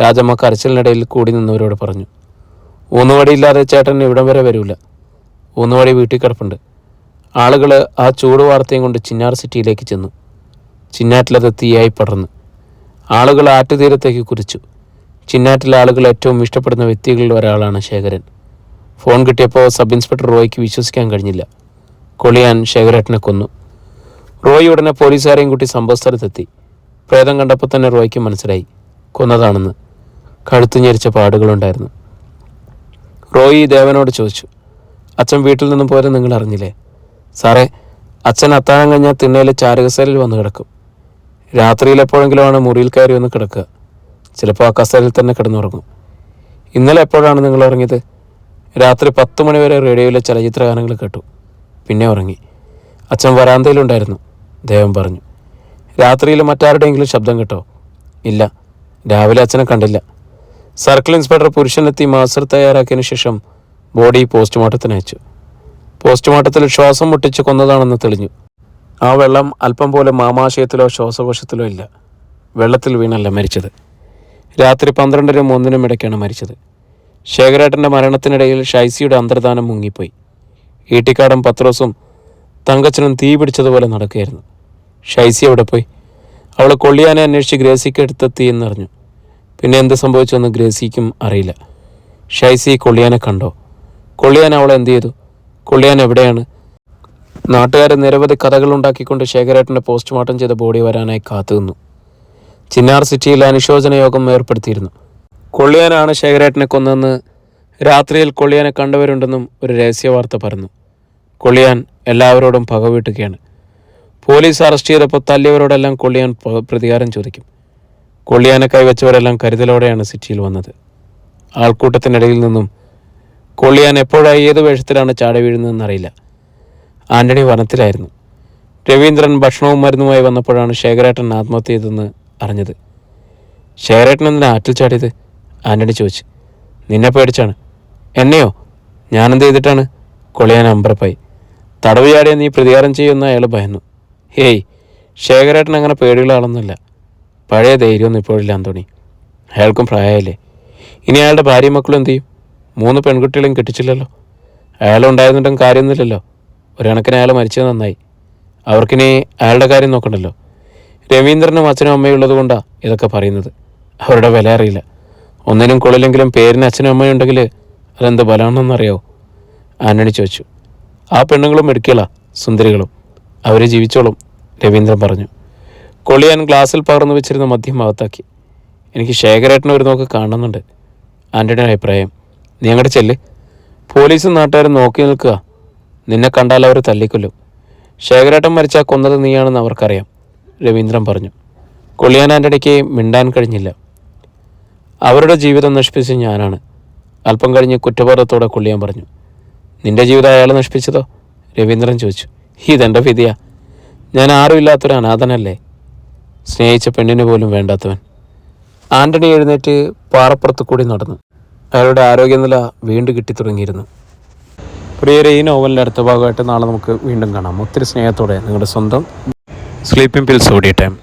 രാജമ്മ കരച്ചിലിനിടയിൽ കൂടി നിന്നവരോട് പറഞ്ഞു. ഊന്നുവടിയില്ലാതെ ചേട്ടൻ ഇവിടം വരെ വരില്ല. ഊന്നുവടി വീട്ടിൽ കിടപ്പുണ്ട്. ആളുകൾ ആ ചൂട് വാർത്തയും കൊണ്ട് ചിന്നാർ സിറ്റിയിലേക്ക് ചെന്നു. ചിന്നാറ്റിലത് തീയായി പടർന്നു. ആളുകൾ ആറ്റുതീരത്തേക്ക് കുതിച്ചു. ചിന്നാറ്റിലെ ആളുകൾ ഏറ്റവും ഇഷ്ടപ്പെടുന്ന വ്യക്തികളിൽ ഒരാളാണ് ശേഖരൻ. ഫോൺ കിട്ടിയപ്പോൾ സബ് ഇൻസ്പെക്ടർ റോയ്ക്ക് വിശ്വസിക്കാൻ കഴിഞ്ഞില്ല. കൊള്ളിയാൻ ശേഖരേട്ടനെ കൊന്നു. റോയ് ഉടനെ പോലീസുകാരെയും കൂട്ടി സംഭവസ്ഥലത്തെത്തി. പ്രേതം കണ്ടപ്പോൾ തന്നെ റോയ്ക്ക് മനസ്സിലായി കൊന്നതാണെന്ന്. കഴുത്തു ഞെരിച്ച പാടുകളുണ്ടായിരുന്നു. റോയി ദേവനോട് ചോദിച്ചു. അച്ഛൻ വീട്ടിൽ നിന്നും പോരെ നിങ്ങൾ അറിഞ്ഞില്ലേ? സാറേ, അച്ഛൻ അത്താഴം കഴിഞ്ഞാൽ തിണ്ണയിൽ ചാരുകസേരയിൽ വന്ന് കിടക്കും. രാത്രിയിൽ എപ്പോഴെങ്കിലുമാണ് മുറിയിൽ കയറി വന്ന് കിടക്കുക. ചിലപ്പോൾ ആ കസേരയിൽ തന്നെ കിടന്നുറങ്ങും. ഇന്നലെ എപ്പോഴാണ് നിങ്ങൾ ഉറങ്ങിയത്? രാത്രി 10 മണി വരെ റേഡിയോയിലെ ചലച്ചിത്ര ഗാനങ്ങൾ കേട്ടു. പിന്നെ ഉറങ്ങി. അച്ഛൻ വരാന്തയിലുണ്ടായിരുന്നു, ദേവൻ പറഞ്ഞു. രാത്രിയിൽ മറ്റാരുടെയെങ്കിലും ശബ്ദം കേട്ടോ? ഇല്ല. രാവിലെ അച്ഛനെ കണ്ടില്ല. സർക്കിൾ ഇൻസ്പെക്ടർ പുരുഷനെത്തി മാസ്റ്റർ തയ്യാറാക്കിയതിനു ശേഷം ബോഡി പോസ്റ്റ്മോർട്ടത്തിന് അയച്ചു. പോസ്റ്റ്മോർട്ടത്തിൽ ശ്വാസം മുട്ടിച്ച് കൊന്നതാണെന്ന് തെളിഞ്ഞു. ആ വെള്ളം അല്പം പോലും ആമാശയത്തിലോ ശ്വാസകോശത്തിലോ ഇല്ല. വെള്ളത്തിൽ വീണല്ല മരിച്ചത്. രാത്രി 12-നും 1-നും ഇടയ്ക്കാണ് മരിച്ചത്. ശേഖരേട്ടൻ്റെ മരണത്തിനിടയിൽ ഷൈസിയുടെ അന്തർദാനം മുങ്ങിപ്പോയി. ഈട്ടിക്കാടും പത്രോസും തങ്കച്ചനും തീ പിടിച്ചതുപോലെ നടക്കുകയായിരുന്നു. ഷൈസി എവിടെ പോയി? അവൾ കൊള്ളിയാനെ അന്വേഷിച്ച് ഗ്രേസിക്ക് അടുത്തെത്തി എന്നറിഞ്ഞു. പിന്നെ എന്ത് സംഭവിച്ചെന്ന് ഗ്രേസിക്കും അറിയില്ല. ഷൈസി കൊള്ളിയാനെ കണ്ടോ? കൊള്ളിയാൻ അവളെ എന്ത് ചെയ്തു? കൊള്ളിയാൻ എവിടെയാണ്? നാട്ടുകാരെ നിരവധി കഥകളുണ്ടാക്കിക്കൊണ്ട് ശേഖരേട്ടൻ്റെ പോസ്റ്റ്മോർട്ടം ചെയ്ത ബോഡി വരാനായി കാത്തുനിന്നു. ചിന്നാർ സിറ്റിയിൽ അനുശോചന യോഗം ഏർപ്പെടുത്തിയിരുന്നു. കൊള്ളിയാനാണ് ശേഖരേട്ടനെ കൊന്നതെന്ന് രാത്രിയിൽ കൊള്ളിയാനെ കണ്ടവരുണ്ടെന്നും ഒരു രഹസ്യവാർത്ത പറഞ്ഞു. കൊള്ളിയാൻ എല്ലാവരോടും പകവീട്ടുകയാണ്. പോലീസ് അറസ്റ്റ് ചെയ്തപ്പോൾ തല്ലിയവരോടെല്ലാം കൊള്ളിയാൻ പ്രതികാരം ചോദിക്കും. കൊള്ളിയാനെ കൈവച്ചവരെല്ലാം കരുതലോടെയാണ് സിറ്റിയിൽ വന്നത്. ആൾക്കൂട്ടത്തിനിടയിൽ നിന്നും കൊള്ളിയാൻ എപ്പോഴായി ഏത് വേഷത്തിലാണ് ചാടി വീഴുന്നതെന്നറിയില്ല. ആൻ്റണി വനത്തിലായിരുന്നു. രവീന്ദ്രൻ ഭക്ഷണവും മരുന്നുമായി വന്നപ്പോഴാണ് ശേഖരേട്ടൻ ആത്മഹത്യ ചെയ്തെന്ന് അറിഞ്ഞത്. ശേഖരേട്ടൻ എന്തിനാ ആറ്റിൽ ചാടിയത്? ആൻ്റണി ചോദിച്ചു. നിന്നെ പേടിച്ചാണ്. എന്നെയോ? ഞാനെന്ത് ചെയ്തിട്ടാണ്? കൊള്ളിയാൻ അമ്പരപ്പായി. തടവ് ചാടിയ നീ പ്രതികാരം ചെയ്യുമെന്ന് അയാൾ ഭയന്നു. ഹേയ്, ശേഖരേട്ടൻ അങ്ങനെ പേടിയുള്ള ആളൊന്നുമല്ല. പഴയ ധൈര്യമൊന്നും ഇപ്പോഴില്ല ആന്തോണി. അയാൾക്കും പ്രായമായില്ലേ. ഇനി അയാളുടെ ഭാര്യയും മക്കളും എന്ത് ചെയ്യും? 3 പെൺകുട്ടികളെയും കെട്ടിച്ചില്ലല്ലോ. അയാളുണ്ടായിരുന്നിട്ടും കാര്യമൊന്നുമില്ലല്ലോ. ഒരു കണക്കിന് അയാൾ മരിച്ചത് നന്നായി. അവർക്കിനി അയാളുടെ കാര്യം നോക്കണ്ടല്ലോ. രവീന്ദ്രനും അച്ഛനും അമ്മയും ഉള്ളത് കൊണ്ടാണ് ഇതൊക്കെ പറയുന്നത്. അവരുടെ വില അറിയില്ല. ഒന്നിനും കൊള്ളില്ലെങ്കിലും പേരിന് അച്ഛനും അമ്മയും ഉണ്ടെങ്കിൽ അതെന്ത് ബലമാണെന്നറിയാവോ? ആൻ്റണി ചോദിച്ചു. ആ പെണ്ണുങ്ങളും മെടുക്കിയളാ, സുന്ദരികളും. അവർ ജീവിച്ചോളും, രവീന്ദ്രൻ പറഞ്ഞു. കൊള്ളിയാൻ ഗ്ലാസ്സിൽ പകർന്നു വെച്ചിരുന്ന മദ്യം ഭാഗത്താക്കി. എനിക്ക് ശേഖരേട്ടനെ ഒരു നോക്ക് കാണുന്നുണ്ട്. ആൻ്റണിയുടെ അഭിപ്രായം. നീ അങ്ങോട്ട് ചെല്ല്. പോലീസും നാട്ടുകാരും നോക്കി നിൽക്കുക. നിന്നെ കണ്ടാൽ അവർ തല്ലിക്കൊല്ലും. ശേഖരേട്ടൻ മരിച്ചാൽ കൊന്നത് നീയാണെന്ന് അവർക്കറിയാം, രവീന്ദ്രൻ പറഞ്ഞു. കൊള്ളിയാൻ ആൻ്റണിക്ക് മിണ്ടാൻ കഴിഞ്ഞില്ല. അവരുടെ ജീവിതം നശിപ്പിച്ച് ഞാനാണ്. അല്പം കഴിഞ്ഞ് കുറ്റബോധത്തോടെ കൊള്ളിയാൻ പറഞ്ഞു. നിന്റെ ജീവിതം അയാൾ നശിപ്പിച്ചതോ? രവീന്ദ്രൻ ചോദിച്ചു. ഇതെൻ്റെ വിധിയാ. ഞാൻ ആരുമില്ലാത്തൊരു അനാഥനല്ലേ, സ്നേഹിച്ച പെണ്ണിന് പോലും വേണ്ടാത്തവൻ. ആൻ്റണി എഴുന്നേറ്റ് പാറപ്പുറത്ത് കൂടി നടന്നു. അയാളുടെ ആരോഗ്യനില വീണ്ടും കിട്ടിത്തുടങ്ങിയിരുന്നു. പ്രിയരെ, ഈ നോവലിൻ്റെ അടുത്ത ഭാഗമായിട്ട് നാളെ നമുക്ക് വീണ്ടും കാണാം. ഒത്തിരി സ്നേഹത്തോടെ നിങ്ങളുടെ സ്വന്തം സ്ലീപ്പിംഗ് പിൽസ് ഓഡിയോ ടൈം.